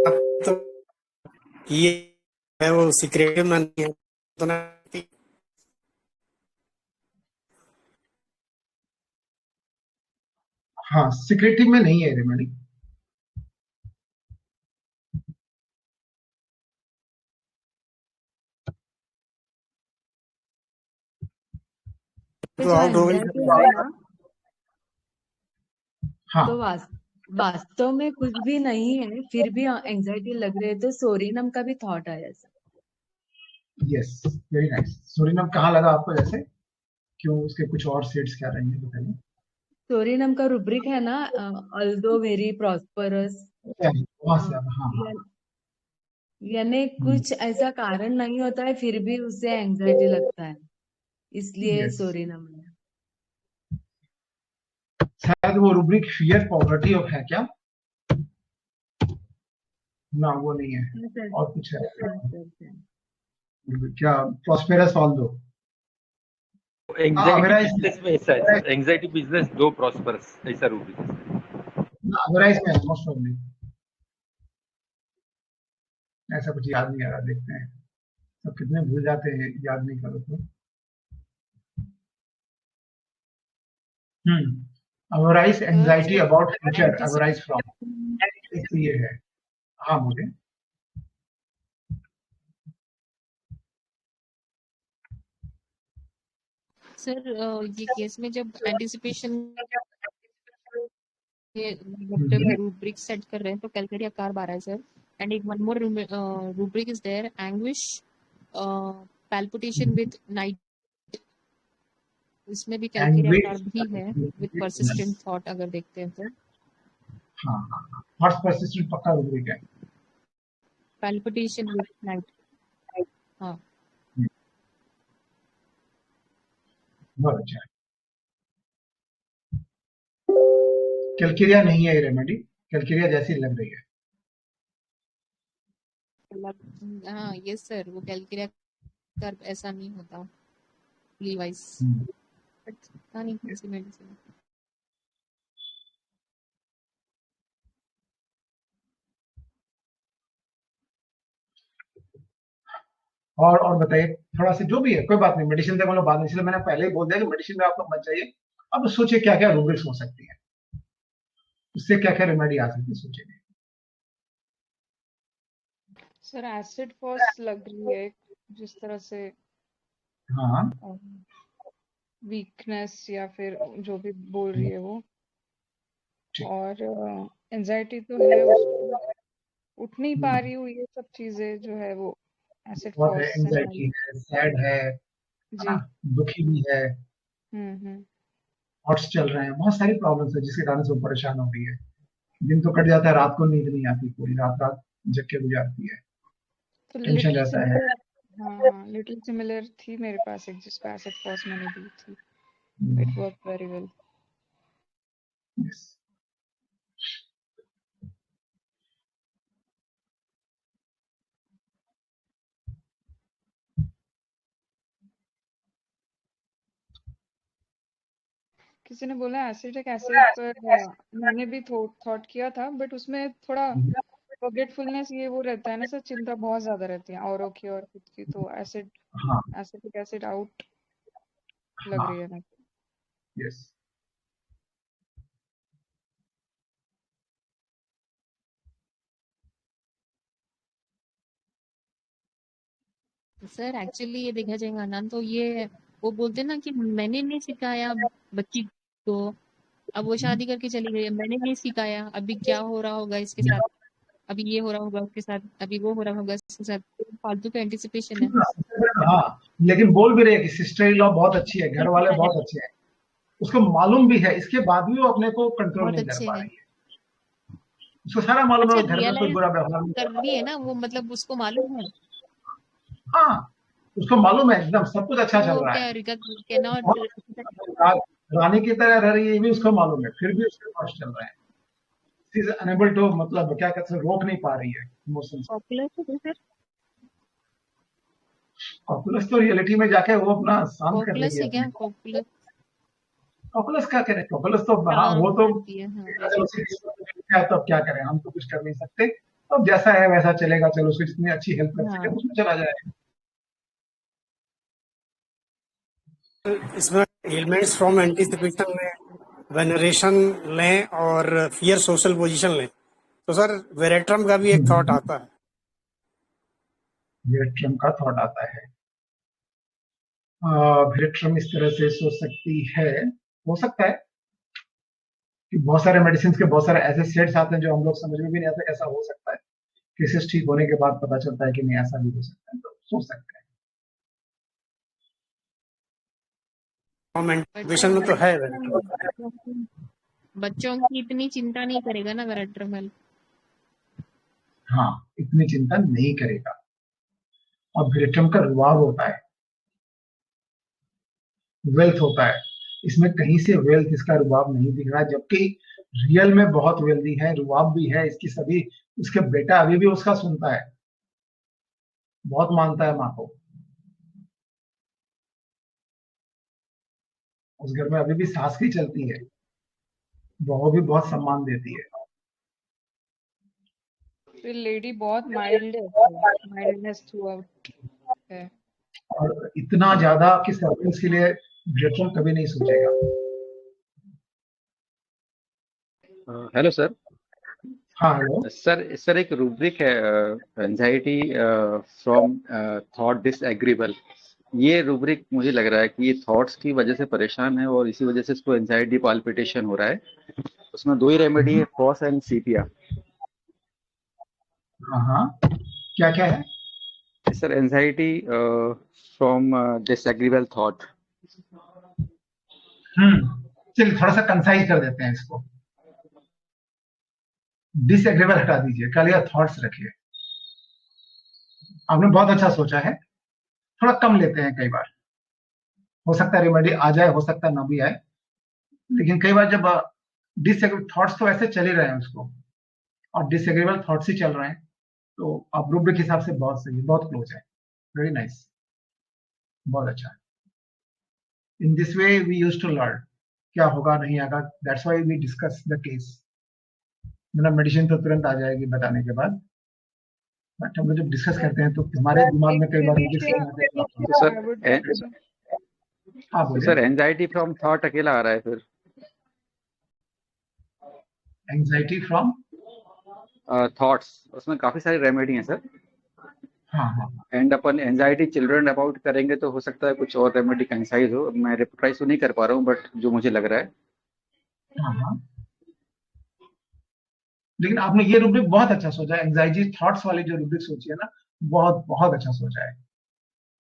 अब तो ये है वो सिक्रेटिव ना नहीं है तो ना। हाँ, सिक्रेटिव में नहीं है रेमेडी। पे तो जो आउट हो गई। एंजाइटी है ना, हाँ, तो वास्तव में कुछ भी नहीं है, फिर भी एंजाइटी लग रही है, तो सोरिनम का भी थॉट आया sir. Yes, very nice. Psorinum कहाँ लगा आपको जैसे? क्यों, उसके कुछ और सेट्स क्या रहेंगे बताइए। सोरिनम का रुब्रिक है ना, अल्दो वेरी प्रॉस्परस, वहां से अब, हाँ हाँ। यानी कुछ ऐसा कारण नहीं होता है फिर भी उसे एंजाइटी लगता है, इसलिए यस, सोरिनम है। शायद वो रूब्रिक फियर पॉवर्टी ऑफ है क्या? ना, वो नहीं है। हाँ सर, और कुछ है हाँ सर सर। क्या? प्रॉस्पेरस ऑल दो। एंग्जाइटी अवेराइज में, बिजनेस में ऐसा है सर, एंग्जाइटी बिजनेस दो प्रॉस्परस, ऐसा रूब्रिक है। अवेराइज में मोस्ट प्रॉब्ली। ऐसा कुछ याद नहीं आ रहा, देखते हैं। सब कितने भूल जाते हैं, याद नहीं करो तो। अवेराइज एंजाइटी अबाउट फ्यूचर, अवेराइज फ्रॉम, एक तो ये है। हाँ, बोले। सर ये केस में जब एंटिसिपेशन रूब्रिक सेट कर रहे हैं तो कैलकुलेट आकार 12 है सर। एंड एक one more rubric is there, anguish, palpitation with night, इसमें भी कैलकुलेट आकार भी है विद परसिस्टेंट थॉट अगर देखते हैं तो। हाँ हाँ हाँ, हॉर्स परसिस्टेंट पक्का रूब्रिक है। पैल्पिटेशन विद नाइट, हाँ बहुत अच्छा है। कैलकेरिया नहीं है ये रेमेडी, कैलकेरिया जैसी लग रही है। हाँ यस सर, वो कैलकुलेट कर ऐसा नहीं होता वाइज, बट पता नहीं कौन सी मेडिसिन। और बताइए थोड़ा सा, जो भी है कोई बात नहीं, मेडिसिन तक हम लोग बाद में, इसलिए मैंने पहले ही बोल दिया कि मेडिसिन में आपको मत जाइए। अब सोचिए क्या क्या रूब्रिक्स हो सकती है, उससे क्या क्या रेमेडी आ सकती है, सोचिए। सर एसिड फॉस लग रही है जिस तरह से, हाँ वीकनेस या फिर जो भी बोल रही है वो, और एंजाइटी तो है, उसको उठ नहीं पा रही हूँ, ये सब चीजें जो है वो एसिड बहुत है, फॉस एंजाइटी है, सैड है जी। ना, दुखी भी है, थॉट्स चल रहे हैं, बहुत सारी प्रॉब्लम्स है जिसके कारण से वो परेशान हो रही है। दिन तो कट जाता है, रात को नींद नहीं आती, पूरी रात रात जग के गुजारती है, तो टेंशन लिटिल रहता है। सिमिलर, हाँ लिटिल सिमिलर थी मेरे पास एक, जिसको एसिड फॉस मैंने दी थी, इट वर्क वेरी वेल। किसी ने बोला एसिटिक एसिड पर, मैंने भी थॉट किया था, बट उसमें थोड़ा फॉरगेटफुलनेस ये वो रहता है ना सर, चिंता बहुत ज्यादा रहती है औरों की और खुद की, तो एसिटिक एसिड आउट लग रही है ना। यस सर एक्चुअली ये देखा जाएगा ना, तो ये वो बोलते ना कि मैंने नहीं सिखाया बच्ची को, अब वो शादी करके चली गई, मैंने नहीं सिखाया, अभी क्या हो रहा होगा इसके साथ, अभी ये हो रहा होगा उसके साथ, अभी वो हो रहा होगा इसके साथ, फालतू का एंटिसिपेशन है। हाँ, लेकिन बोल भी रहे हैं कि सिस्टर इन लॉ बहुत अच्छी है, घर वाले बहुत अच्छे हैं, उसको मालूम भी है, इसके बाद भी वो अपने को कंट्रोल नहीं कर पा रही है। उसको सारा मालूम है घर में कोई बुरा व्यवहार नहीं कर रही है ना वो, मतलब उसको मालूम है। हाँ उसको मालूम है, एकदम सब कुछ अच्छा चल रहा है, रानी की तरह रह रही है, ये भी उसको मालूम है, फिर भी उसके पास चल रहे हैं। She is unable to, मतलब क्या कहते हैं, रोक नहीं पा रही है इमोशंस। कॉपुलस तो रियलिटी में जाके वो अपना शांत कर लेगी। कॉपुलस क्या करे, कॉपुलस तो हाँ वो तो तो क्या करें, हम तो कुछ कर नहीं सकते, तो जैसा है वैसा चलेगा, चलो उसकी जितनी अच्छी हेल्प कर सके उसमें चला जाए। इसमें एलिमेंट्स फ्रॉम एंटीसिपेशन में वेनरेशन लें और फियर सोशल पोजीशन लें, तो सर वेरेट्रम का भी एक थॉट आता है। वेरेट्रम का थॉट आता है, वेरेट्रम इस तरह से सोच सकती है, हो सकता है कि बहुत सारे मेडिसिन के बहुत सारे ऐसे सेट्स आते हैं जो हम लोग समझ में भी नहीं आते, ऐसा हो सकता है, केसेस ठीक होने के बाद पता चलता है कि नहीं ऐसा भी हो सकता है, तो सोच सकते हैं। विषय में तो है, बच्चों की इतनी चिंता नहीं करेगा ना वेरेट्रम, हाँ इतनी चिंता नहीं करेगा, और वेरेट्रम का रुआब होता है, वेल्थ होता है, इसमें कहीं से वेल्थ इसका रुआब नहीं दिख रहा, जबकि रियल में बहुत वेल्दी है, रुआब भी है इसकी, सभी उसके बेटा अभी भी उसका सुनता है, बहुत मानता है माँ को, उस घर में अभी भी सास की चलती है, बहू भी बहुत सम्मान देती है। लेडी बहुत माइल्ड है, माइल्डनेस थ्रू आउट है, और इतना ज्यादा कि सर्वेंट्स के लिए वेरेट्रम कभी नहीं सोचेगा। Hello sir. हाँ हेलो सर एक रूब्रिक है, एंजाइटी फ्रॉम थॉट डिसएग्रीबल, ये रूब्रिक मुझे लग रहा है कि ये थॉट्स की वजह से परेशान है और इसी वजह से इसको एंजाइटी पाल्पिटेशन हो रहा है। उसमें दो ही रेमेडी है, फॉस एंड सीपिया। हाँ क्या क्या है sir? Anxiety from disagreeable thought. चलिए थोड़ा सा कंसाइज कर देते हैं इसको, डिसएग्रीबल हटा दीजिए, कल या थॉट्स रखिए। आपने बहुत अच्छा सोचा है, थोड़ा कम लेते हैं, कई बार हो सकता है रेमेडी आ जाए, हो सकता है ना भी आए, लेकिन कई बार जब डिसएग्री थॉट्स तो ऐसे चल ही रहे हैं उसको, और डिसएग्रीबल थॉट्स ही चल रहे हैं, तो अब रूब्रिक के हिसाब से बहुत सही है, बहुत क्लोज है, वेरी नाइस, बहुत अच्छा। In this way we use to learn क्या होगा नहीं आगा, that's why we discuss the case. मतलब मेडिसिन तो तुरंत आ जाएगी बताने के बाद, बट हम लोग जब डिस्कस करते हैं तो हमारे दिमाग एक में कई बार रूब्रिक्स सिलिशिया नहीं आते तो तो सर आई वुड हाँ तो बोलिए। सर एंजाइटी फ्रॉम थॉट अकेला आ रहा है फिर? एंजाइटी फ्रॉम थॉट्स, उसमें काफी सारी रेमेडी हैं सर। हाँ हाँ and upon anxiety children about करेंगे तो हो सकता है कुछ और रेमेडी कंसाइज हो, मैं रिप्राइज तो नहीं कर पा रहा हूँ बट जो मुझे लग रहा है। हाँ हाँ, लेकिन आपने ये रूब्रिक बहुत अच्छा सोचा है, एंजाइटी थॉट्स वाली जो रूब्रिक सोची है ना, बहुत बहुत अच्छा सोचा है,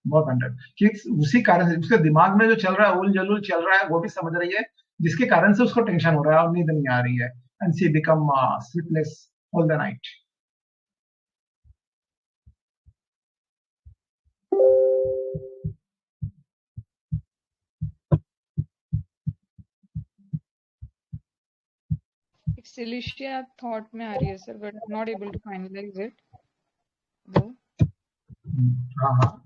बहुत अंडर कि उसी कारण से उसके दिमाग में जो चल रहा है, उल जलूल चल रहा है, वो भी समझ रही है, जिसके कारण से उसको टेंशन हो रहा है और नींद नहीं आ रही है, and she become sleepless all the night. एक सिलिशिया थॉट में आ रही है sir, but not able to finalise it though. हाँ हाँ,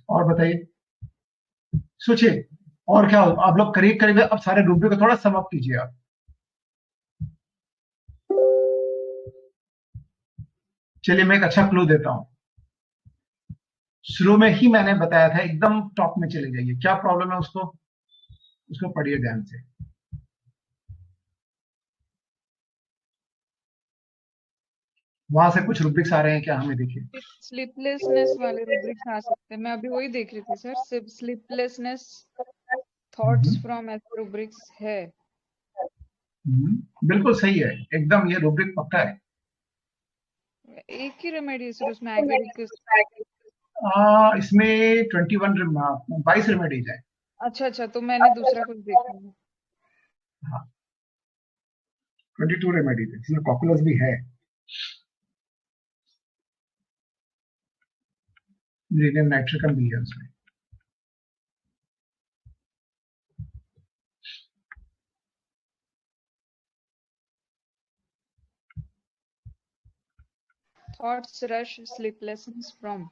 और बताइए, सोचिए और क्या हो, आप लोग करीब करीब अब सारे रूब्रिक को थोड़ा सम अप कीजिए आप। चलिए मैं एक अच्छा क्लू देता हूँ, शुरू में ही मैंने बताया था एकदम टॉप में चले जाइए, क्या प्रॉब्लम है उसको, उसको पढ़िए ध्यान से। वहां से कुछ रूब्रिक्स आ रहे हैं क्या, हमें देखिए। स्लीपलेसनेस वाले रुब्रिक्स आ सकते हैं, मैं अभी वही देख रही थी सर, स्लीपलेसनेस थॉट्स फ्रॉम ऐसे रुब्रिक्स है। बिल्कुल सही है, एकदम ये रूब्रिक पक्का है। एक ही रेमेडी है सर उसमें, एगेरिकस। इसमें 22 रेमेडीज है। अच्छा अच्छा, तो मैंने दूसरा कुछ देखा है। हाँ 22 रेमेडीज है, इसमें कॉकुलस भी है, यूरेनियम नाइट्रिकम भी है उसमें। Thoughts rush sleeplessness from.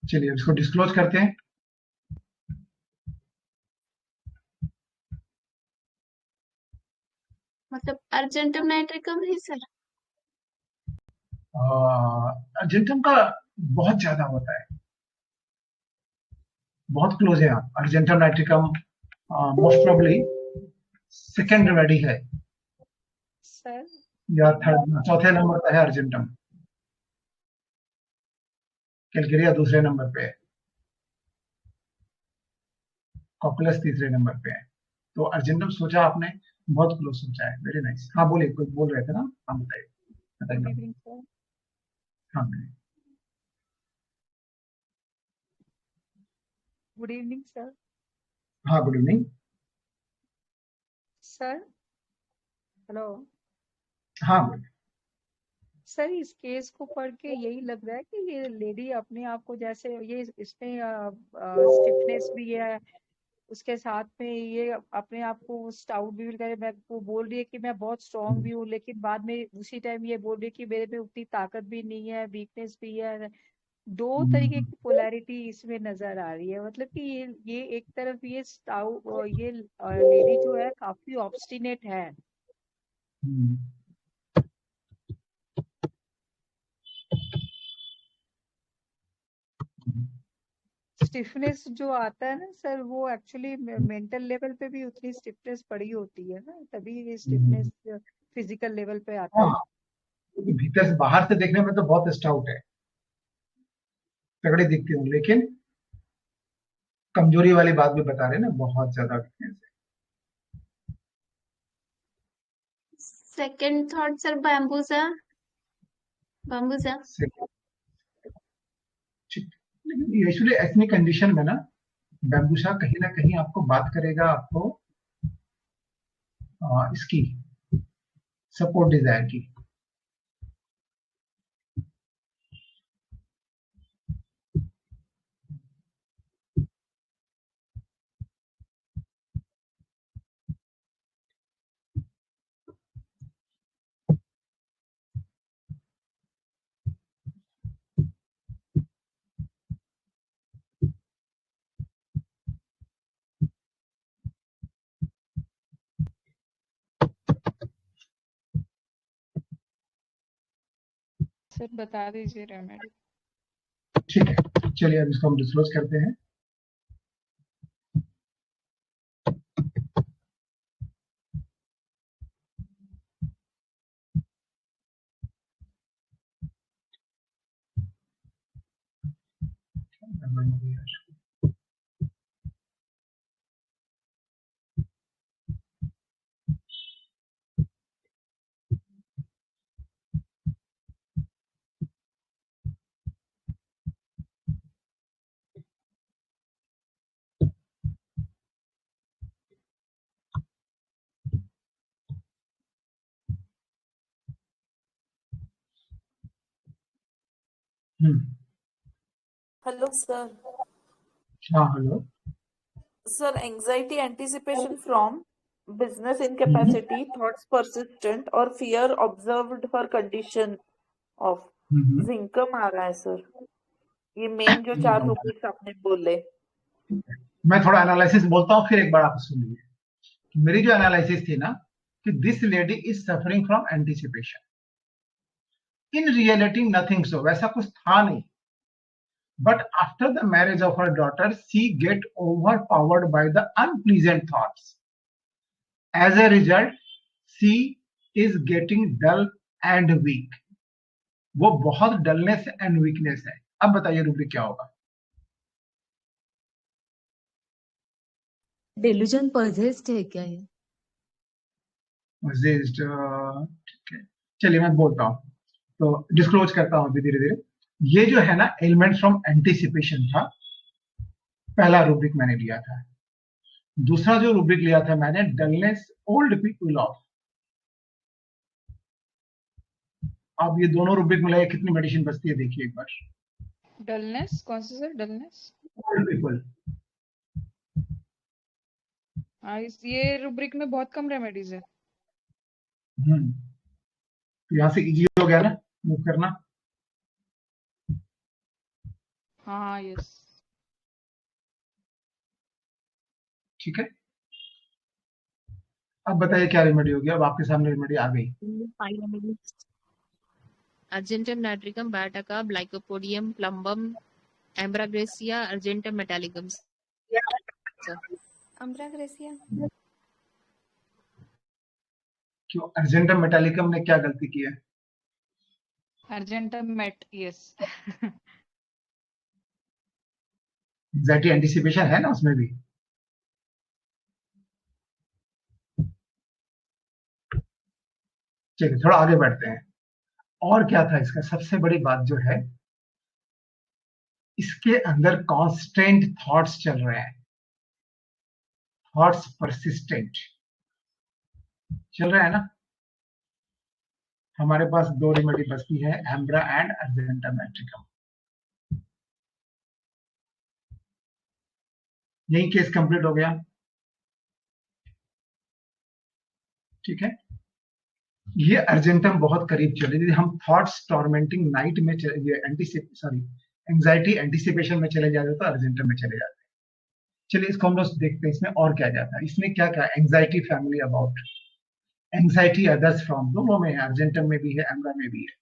चलिए इसको डिस्क्लोज करते हैं। मतलब अर्जेंटम नाइट्रिकम है सर। अर्जेंटम का बहुत ज्यादा होता है, बहुत क्लोज है आप, argentum nitricum most probably second remedy है, सर या थर्ड, चौथे नंबर पे है अर्जेंटम, कैलकेरिया दूसरे नंबर पे है, कॉकुलस तीसरे नंबर पे है, तो अर्जेंटम सोचा आपने, बहुत क्लोज सोचा है, वेरी नाइस। हाँ बोलिए, कुछ बोल रहे थे ना, हाँ बताइए गुड बताइए। Evening sir. हाँ बोलिए। Good evening sir. हाँ गुड इवनिंग। सर हेलो हाँ बोलिए। सर, इस केस को पढ़ के यही लग रहा है कि ये लेडी अपने आप को जैसे ये इसमें स्टिफनेस भी है, उसके साथ में ये अपने आप को स्टाउट भी फील करे, मैं वो बोल रही है कि मैं बहुत स्ट्रांग भी हूँ, लेकिन बाद में उसी टाइम ये बोल रही है कि मेरे में उतनी ताकत भी नहीं है, वीकनेस भी है। दो तरीके की पोलैरिटी इसमें नजर आ रही है। मतलब कि ये एक तरफ ये लेडी जो है काफी ऑब्स्टिनेट है। स्टिफनेस जो आता है ना सर, वो एक्चुअली मेंटल लेवल पे भी उतनी स्टिफनेस पड़ी होती है ना, तभी ये स्टिफनेस फिजिकल लेवल पे आता है। हाँ, क्योंकि भीतर से बाहर से देखने में तो बहुत स्टाउट है, तगड़े दिखते हो, लेकिन कमजोरी वाली बात भी बता रहे हैं ना, बहुत ज्यादा वीकनेस सेकंड थॉट सर, बैम्बूसा। है। लेकिन यूजुअली ऐसी कंडीशन में ना बैम्बूसा कहीं ना कहीं आपको बात करेगा, आपको इसकी सपोर्ट डिजायर की। सर बता दीजिए रेमेडी। ठीक है, चलिए अब इसको हम डिस्क्लोज करते हैं। Hello sir. हाँ hello sir, anxiety anticipation from business incapacity, thoughts persistent और fear observed for condition of zincum आ रहा है सर। ये मेन जो 4 रूब्रिक्स आपने बोले। मैं थोड़ा एनालिसिस बोलता हूँ, फिर एक बार आप सुन लीजिए। मेरी जो एनालिसिस थी ना कि this lady is suffering from anticipation, in reality nothing so, वैसा कुछ था नहीं। But after the marriage of her daughter, she get overpowered by the unpleasant thoughts. As a result, she is getting dull and weak. वो बहुत डलनेस एंड वीकनेस है। अब बताइए रूब्रिक क्या होगा? डेल्यूजन पजेस्ट है क्या ये? Possessed, ठीक है, चलिए मैं बोलता हूँ, तो डिस्क्लोज करता हूँ धीरे धीरे। ये जो है ना, एलिमेंट फ्रॉम एंटिसिपेशन था, पहला रूब्रिक मैंने लिया था। दूसरा जो रूब्रिक लिया था मैंने, डलनेस ओल्ड पीपल ऑफ। अब ये दोनों रूब्रिक मिलाए कितनी मेडिसिन बचती है, देखिए एक बार। डलनेस कौन सी सर? Dullness old people. ये रूब्रिक में बहुत कम रेमेडीज है। तो यहाँ से इजी हो गया ना मूव करना। हाँ यस ठीक है, अब बताइए क्या रेमेडी होगी? अब आपके सामने रेमेडी आ गई। 5 remedies. Argentum natricum, Bataca, Lycopodium, Plumbum, Ambragracia, Argentum metallicum. Sir. अम्ब्राग्रेसिया। क्यों अर्जेंटम मेटालिकम ने क्या गलती की है? Argentum met, yes. Anxiety anticipation है ना उसमें भी। चलिए थोड़ा आगे बढ़ते हैं। और क्या था इसका? सबसे बड़ी बात जो है, इसके अंदर कांस्टेंट थॉट्स चल रहे हैं, थॉट्स परसिस्टेंट चल रहे हैं ना। हमारे पास दो रेमेडी बचती है, एम्ब्रा एंड अर्जेंटम मेट्रिकम। यही केस कंप्लीट हो गया। ठीक है, ये अर्जेंटम बहुत करीब चले। यदि हम थॉट्स टॉर्मेंटिंग नाइट में एंजाइटी एंटिसिपेशन में चले जाते तो अर्जेंटम में चले जाते। चलिए इसको हम लोग देखते हैं इसमें और क्या जाता है। इसमें क्या क्या, anxiety family about, anxiety others from, दोनों में है, अर्जेंटम में भी है, एम्ब्रा में भी है।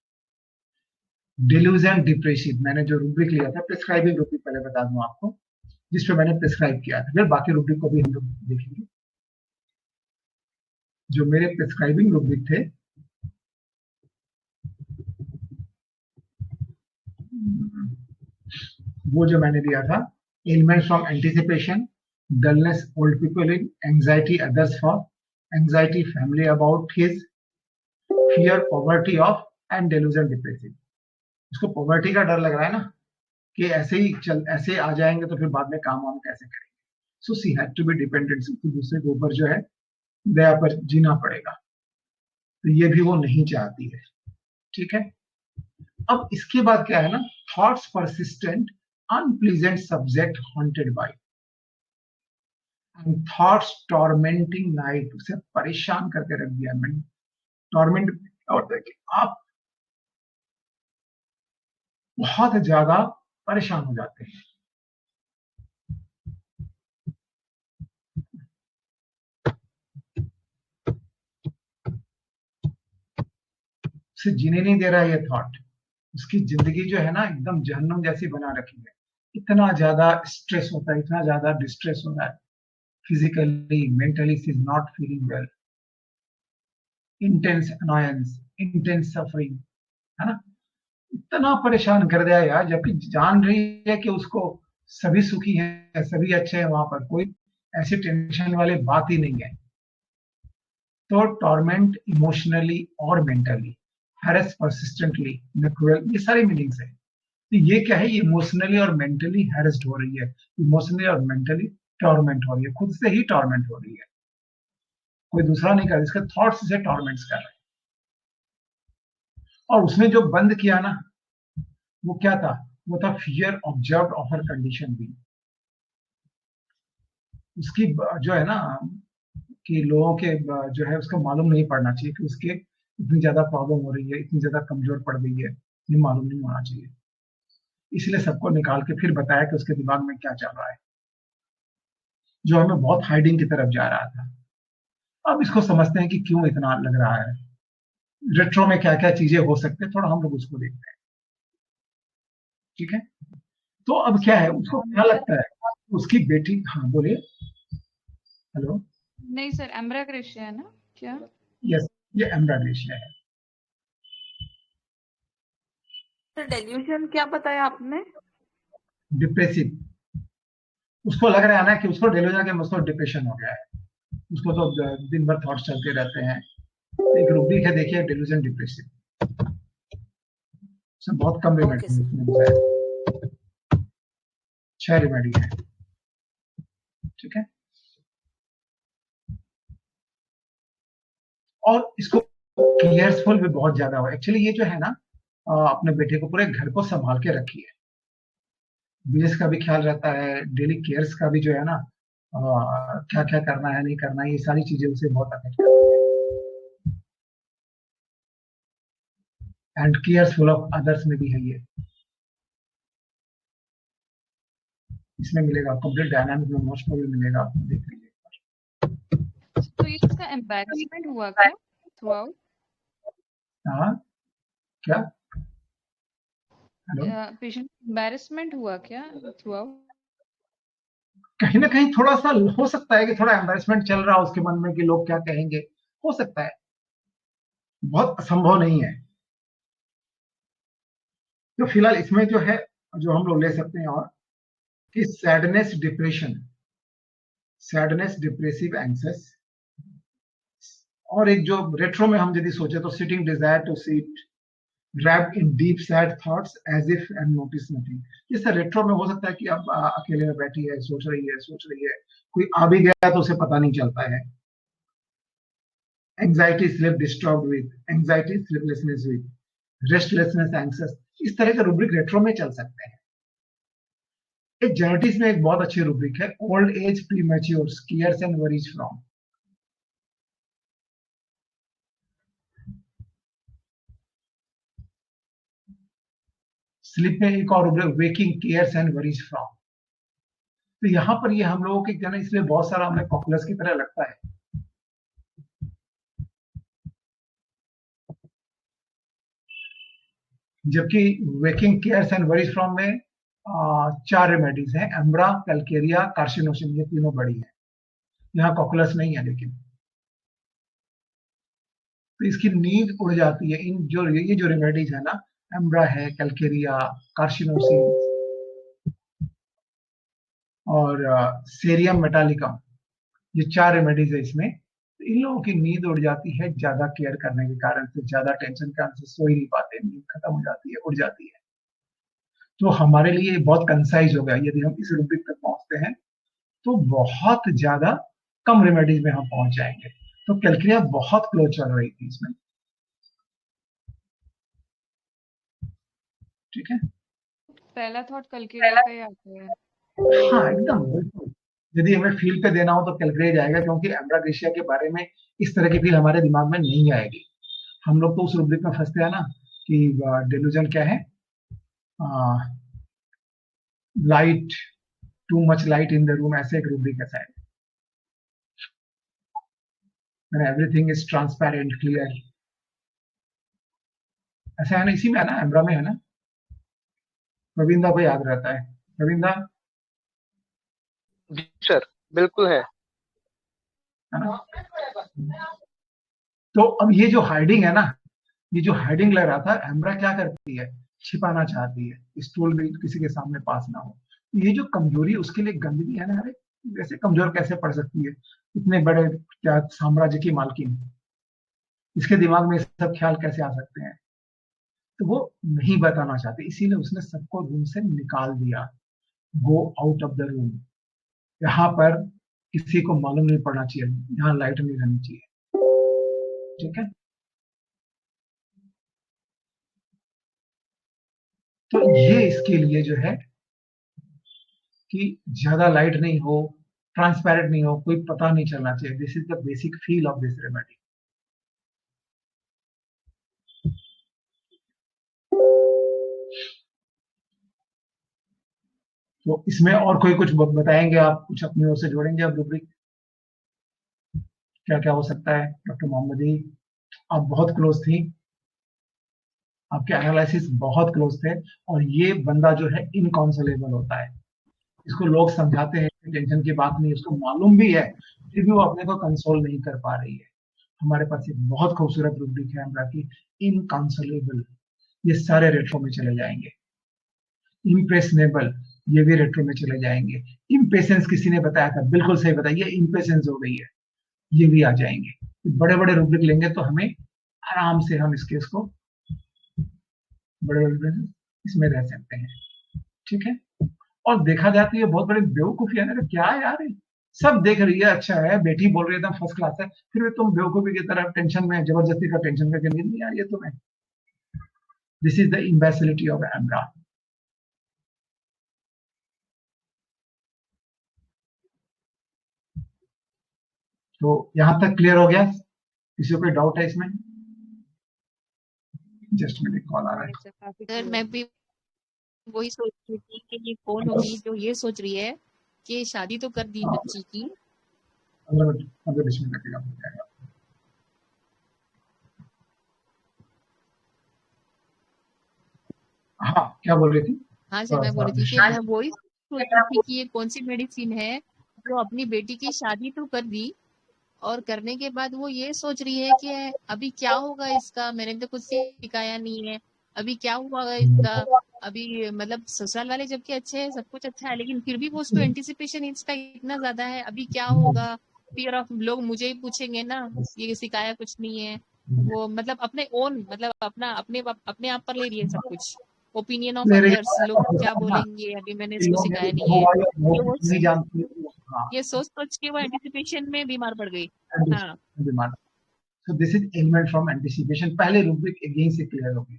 डिल्यूजन डिप्रेसिव, मैंने जो रूब्रिक लिया था, प्रिस्क्राइबिंग रूब्रिक पहले बता दूं आपको, जिस पे मैंने प्रिस्क्राइब किया था, फिर बाकी रूब्रिक को भी हम लोग देखेंगे। जो मेरे प्रिस्क्राइबिंग रूब्रिक थे, वो जो मैंने दिया था, elements from anticipation, dullness old people in, anxiety others for, anxiety family about his, fear poverty of, and delusion depressive. उसको पॉवर्टी का डर लग रहा है ना, कि ऐसे आ जाएंगे तो फिर बाद में काम वाम कैसे करेंगे। So she had to be dependent, दूसरे के ऊपर जो है दया पर जीना पड़ेगा, तो ये भी वो नहीं चाहती है। ठीक है, अब इसके बाद क्या है ना, thoughts persistent unpleasant subject haunted by, and thoughts tormenting night, उसे परेशान करके रख दिया। मैंने टॉर्मेंट और देखिए, आप बहुत ज्यादा परेशान हो जाते हैं। उसे जीने नहीं दे रहा है ये थॉट, उसकी जिंदगी जो है ना एकदम जहन्नुम जैसी बना रखी है। इतना ज्यादा स्ट्रेस होता है, इतना ज्यादा डिस्ट्रेस हो रहा है, physically mentally is not feeling well, intense annoyance, intense suffering, है ना। इतना परेशान कर दिया यार, जबकि जान रही है कि उसको सभी सुखी हैं, सभी अच्छे हैं, वहां पर कोई ऐसी टेंशन वाली बात ही नहीं है। तो टॉर्मेंट इमोशनली और मेंटली, हैरेस परसिस्टेंटली, ये सारे मीनिंग्स है। तो ये क्या है, इमोशनली और मेंटली हैरेस्ड हो रही है, इमोशनली और मेंटली टॉर्मेंट हो रही है, खुद से ही टॉर्मेंट हो रही है, कोई दूसरा नहीं कर रहा, इसके थॉट्स से टॉर्मेंट्स कर रहे हैं। और उसने जो बंद किया ना, वो क्या था, वो था fear observe of her condition भी। उसकी जो है ना, कि लोगों के जो है उसको मालूम नहीं पड़ना चाहिए कि उसके इतनी ज्यादा प्रॉब्लम हो रही है, इतनी ज्यादा कमजोर पड़ गई है, ये मालूम नहीं होना चाहिए। इसलिए सबको निकाल के फिर बताया कि उसके दिमाग में क्या चल रहा है, जो हमें बहुत हाइडिंग की तरफ जा रहा था। अब इसको समझते हैं कि क्यों इतना लग रहा है, रेट्रो में क्या क्या चीजें हो सकते हैं, थोड़ा हम लोग उसको देखते हैं। ठीक है, तो अब क्या है, उसको क्या लगता है, उसकी बेटी, हाँ बोलिए। हेलो, नहीं सर, एम्ब्रा ग्रेशिया है ना क्या? यस, ये एम्ब्रा ग्रेशिया है। डेल्यूजन क्या बताया आपने? डिप्रेसिव, उसको लग रहा है ना कि उसको डेल्यूजन के उसको डिप्रेशन हो गया है, उसको तो दिन भर थॉट्स चलते रहते हैं। एक रूब्रिक है, देखिए, डेल्यूजन डिप्रेसिव, बहुत कम रेमेडी है इसमें, 6 रेमेडी है। ठीक है, और इसको केयरफुल भी बहुत ज्यादा हो। एक्चुअली ये जो है ना, अपने बेटे को, पूरे घर को संभाल के रखी है, बिजनेस का भी ख्याल रहता है, डेली केयर्स का भी जो है ना, क्या क्या करना है नहीं करना है, ये सारी चीजें उसे बहुत अफेक्ट करती है। एंड केयरफुल ऑफ अदर्स में भी है ये, इसमें मिलेगा कंप्लीट डायनामिक में, मोस्ट प्रोबेबली मिलेगा, आपको देख लीजिए। तो ये इसका एम्बैरेसमेंट हुआ क्या थ्रू हाँ, क्या, हेलो, पेशेंट एम्बैरेसमेंट हुआ क्या थ्रू कहीं ना कहीं थोड़ा सा हो सकता है कि थोड़ा एम्बैरेसमेंट चल रहा है उसके मन में कि लोग क्या कहेंगे, हो सकता है, बहुत असंभव नहीं है। तो फिलहाल इसमें जो है, जो हम लोग ले सकते हैं, और कि sadness depression, sadness depressive anxiety, और एक जो रेट्रो में हम यदि सोचे तो sitting desire to sit wrapped in deep sad thoughts as if and notice nothing। जैसे रेट्रो में हो सकता है कि अब अकेले में बैठी है, सोच रही है, कोई आ भी गया तो उसे पता नहीं चलता है। Anxiety sleep disturbed with, anxiety sleeplessness with, restlessness anxious, इस तरह के रूब्रिक रेट्रो में चल सकते हैं। एक जेनेटिक्स में एक बहुत अच्छी रूब्रिक है, old age pre matures cares and worries from. Sleep में एक और rubric, waking cares and worries from. तो यहाँ पर ये हम लोगों के क्या ना, इसमें बहुत सारा हमें कॉकुलस की तरह लगता है, जबकि waking cares and worries from में 4 रेमेडीज हैं, एम्ब्रा, कैलकेरिया, कार्सिनोसिन, ये तीनों बड़ी हैं। यहाँ कॉकुलस नहीं है, लेकिन तो इसकी नींद उड़ जाती है। इन जो ये जो रेमेडीज है ना, एम्ब्रा है, कैलकेरिया, कार्सिनोसिन और सेरियम मेटालिकम, ये 4 रेमेडीज है इसमें। तो इन लोगों की नींद उड़ जाती है ज्यादा केयर करने के कारण से, ज्यादा टेंशन के कारण से सो ही नहीं पाते, नींद खत्म हो जाती है, उड़ जाती है। तो हमारे लिए बहुत कंसाइज हो गया, यदि हम इस रूब्रिक तक पहुंचते हैं तो बहुत ज्यादा कम रेमेडीज में हम पहुंच जाएंगे। तो कैलकेरिया बहुत क्लोज चल रही थी इसमें, ठीक है। पहला थॉट कैलकेरिया का ही आता है। हाँ एकदम बिल्कुल, यदि हमें फील पे देना हो तो कैलकेरिया जाएगा, क्योंकि एम्ब्राग्रेशिया के बारे में इस तरह की फील हमारे दिमाग में नहीं आएगी। हम लोग तो उस रूब्रिक में फंसते हैं ना कि डेलूजन क्या है, light, too much light in the room, ऐसे एक रूब्रिक है शायद, एवरीथिंग इज ट्रांसपेरेंट क्लियर, ऐसा है ना, इसी में है ना, एम्ब्रा में है ना। रविंदा को याद रहता है, रविंदा जी सर, बिल्कुल है। है ना। तो अब ये जो हाइडिंग है ना, ये जो हाइडिंग लग रहा था, एम्ब्रा क्या करती है, छिपाना चाहती है, स्टूल भी किसी के सामने पास ना हो। ये जो कमजोरी उसके लिए गंदगी है ना, अरे वैसे कमजोर कैसे पड़ सकती है, इतने बड़े क्या साम्राज्य की मालकिन, इसके दिमाग में सब ख्याल कैसे आ सकते हैं। तो वो नहीं बताना चाहती, इसीलिए उसने सबको रूम से निकाल दिया, go out of the room. यहाँ पर किसी को मालूम नहीं पड़ना चाहिए, यहाँ लाइट नहीं रहनी चाहिए, ठीक है। तो ये इसके लिए जो है कि ज्यादा लाइट नहीं हो, ट्रांसपेरेंट नहीं हो, कोई पता नहीं चलना चाहिए। This is the basic feel of this remedy. तो इसमें और कोई कुछ बताएंगे आप, कुछ अपनी ओर से जोड़ेंगे आप रूब्रिक, क्या क्या हो सकता है। डॉक्टर मोहम्मदी, आप बहुत क्लोज थी, आपके एनालिसिस बहुत क्लोज थे, और ये बंदा जो है इनकाउंसलेबल होता है, इसको लोग समझाते हैं टेंशन की बात नहीं, उसको मालूम भी है, फिर भी वो अपने को कंसोल नहीं कर पा रही है। हमारे पास एक बहुत खूबसूरत रूब्रिक है हमरा की, इनकाउंसलेबल, ये सारे रेट्रो में चले जाएंगे। इम्प्रेशनेबल, ये भी रेट्रो में चले जाएंगे। इम्पेशेंस किसी ने बताया था, बिल्कुल सही बताया, ये इम्पेशेंस हो गई है, ये भी आ जाएंगे। बड़े बड़े रूब्रिक लेंगे तो हमें आराम से हम इसके इसको बड़े बड़े इसमें रह सकते हैं, ठीक है। और देखा जाए तो ये बहुत बड़ी बेवकूफी है ना, क्या है यार, सब देख रही है, अच्छा है, बेटी बोल रही है एकदम फर्स्ट क्लास है, फिर भी तुम बेवकूफी की तरह टेंशन में, जबरदस्ती का टेंशन करके नींद नहीं आ रही है तुम्हें। This is the imbecility of ambra. तो यहां तक क्लियर हो गया, किसी को कोई डाउट है इसमें? जस्ट मेरे कॉल आ रहा है। सर मैं भी वही सोच रही थी कि ये कौन होगी जो ये सोच रही है कि शादी तो कर दी बच्ची की। 15-20 मिनट लगेगा, हो जाएगा। हाँ क्या बोल रही थी? हाँ सर, मैं बोल रही थी कि मैं वही सोच रही थी कि ये कौन सी मेडिसिन है जो अपनी बेटी की शादी तो कर दी, और करने के बाद वो ये सोच रही है कि अभी क्या होगा इसका, मैंने तो कुछ सिखाया नहीं है, अभी क्या हुआ इसका, अभी मतलब ससुराल वाले जबकि अच्छे हैं, सब कुछ अच्छा है, लेकिन फिर भी वो उसको एंटिसिपेशन इसका इतना ज्यादा है, अभी क्या होगा, फियर ऑफ लोग मुझे ही पूछेंगे ना, ये सिखाया कुछ नहीं है। वो मतलब अपने ओन, मतलब अपने आप पर ले रही है सब कुछ, ओपिनियन ऑफ अदर्स, लोग क्या बोलेंगे, अभी मैंने इसको सिखाया नहीं है, ये सोच के वो एंटिसिपेशन में बीमार पड़ गई। हाँ, बीमार। So this is ailment from anticipation। पहले रूब्रिक अगेन से क्लियर हो गई।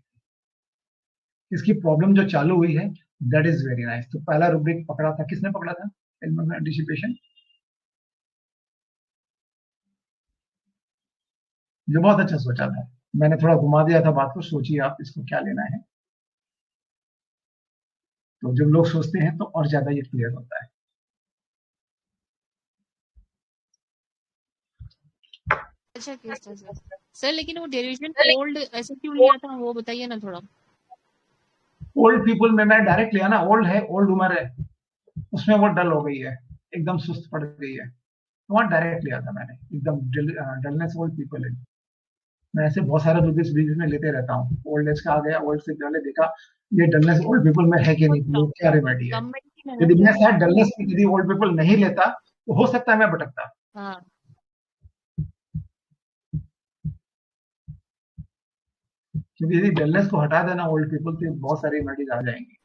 इसकी प्रॉब्लम जो चालू हुई है दैट इज वेरी नाइस। तो पहला रूब्रिक पकड़ा था, किसने पकड़ा था? Element of anticipation. जो बहुत अच्छा सोचा था, मैंने थोड़ा घुमा दिया था बात को, सोचिए आप इसको क्या लेना है। तो जब लोग सोचते हैं तो और ज्यादा ये क्लियर होता है। अच्छा केस था सर। सर लेकिन वो डेरिवेशन ओल्ड ऐसे क्यों लिया था, वो बताइए ना थोड़ा। ओल्ड पीपल में मैं डायरेक्ट लिया ना, ओल्ड है, ओल्ड उम्र है, उसमें वो डल हो गई है, एकदम सुस्त पड़ गई है, तो वहां डायरेक्ट लिया था मैंने, एकदम डलनेस ओल्ड पीपल है। मैं ऐसे बहुत सारे रूब्रिक्स बीच में लेते रहता हूँ। ओल्ड एज का आ गया, ओल्ड से पहले देखा ये डलनेस ओल्ड पीपल में है कि नहीं, तो क्या रेमेडी है। कम मेडिसिन है ना यदि मैं सर। शायद डलनेस यदि ओल्ड पीपल नहीं लेता तो हो सकता है मैं भटकता। हाँ क्योंकि यदि डलनेस को हटा देना ओल्ड पीपल तो बहुत सारी रेमेडीज आ जाएंगी,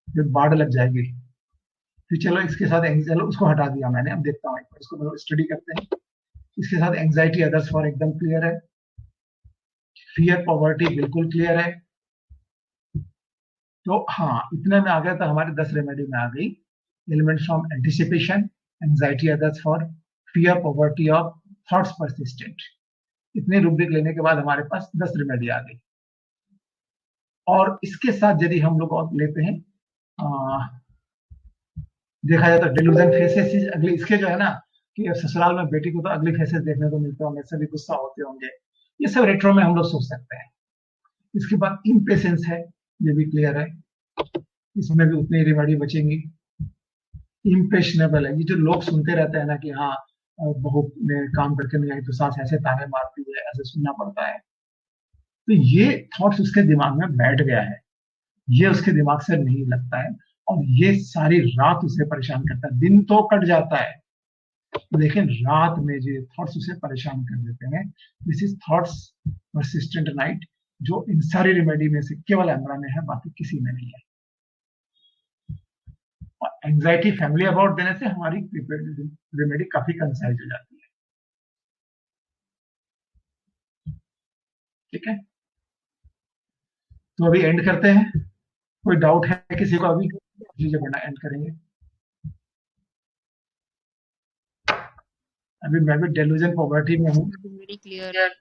फिर बाढ़ लग जाएगी। फिर चलो इसके साथ चलो उसको हटा दिया मैंने, अब देखता हूँ इसको स्टडी करते हैं। इसके साथ एंजाइटी अदर्स फॉर एकदम क्लियर है, फियर पॉवर्टी बिल्कुल क्लियर है। तो हाँ, इतने में आ गया तो हमारे 10 रेमेडी में आ गई। Elements from anticipation, anxiety others for, fear poverty of, thoughts persistent. इतने रूब्रिक लेने के बाद हमारे पास 10 रेमेडी आ गई। और इसके साथ यदि हम लोग और लेते हैं, देखा जाए तो डिल्यूजन फेसेस अगले इसके जो है ना, कि अब ससुराल में बेटी को तो अगले फेसेस देखने को मिलते होंगे, सभी गुस्सा होते होंगे, ये सब रेट्रो में हम लोग सोच सकते हैं। इसके बाद इम्पेशेंस है, ये भी क्लियर है, इसमें भी उतनी रेमेडी बचेंगी। इम्प्रेशनेबल है, ये जो लोग सुनते रहते हैं ना कि हाँ बहू ने काम करके नहीं आई तो सास ऐसे ताने मारती है, ऐसे सुनना पड़ता है, तो ये थॉट्स उसके दिमाग में बैठ गया है, ये उसके दिमाग से नहीं लगता है, और ये सारी रात उसे परेशान करता है। दिन तो कट जाता है लेकिन रात में जो थॉट्स उसे परेशान कर देते हैं, this is thoughts persistent night, जो इन सारी रेमेडी में से केवल एम्ब्रा में है, बाकी किसी में नहीं है। और एंजाइटी फैमिली अबाउट देने से हमारी रेमेडी काफी कंसाइज हो जाती है। ठीक है, तो अभी एंड करते हैं। कोई डाउट है किसी को? अभी चीजें बना एंड करेंगे। अभी मैं भी डेलूजन पॉवर्टी में हूँ। Very clear.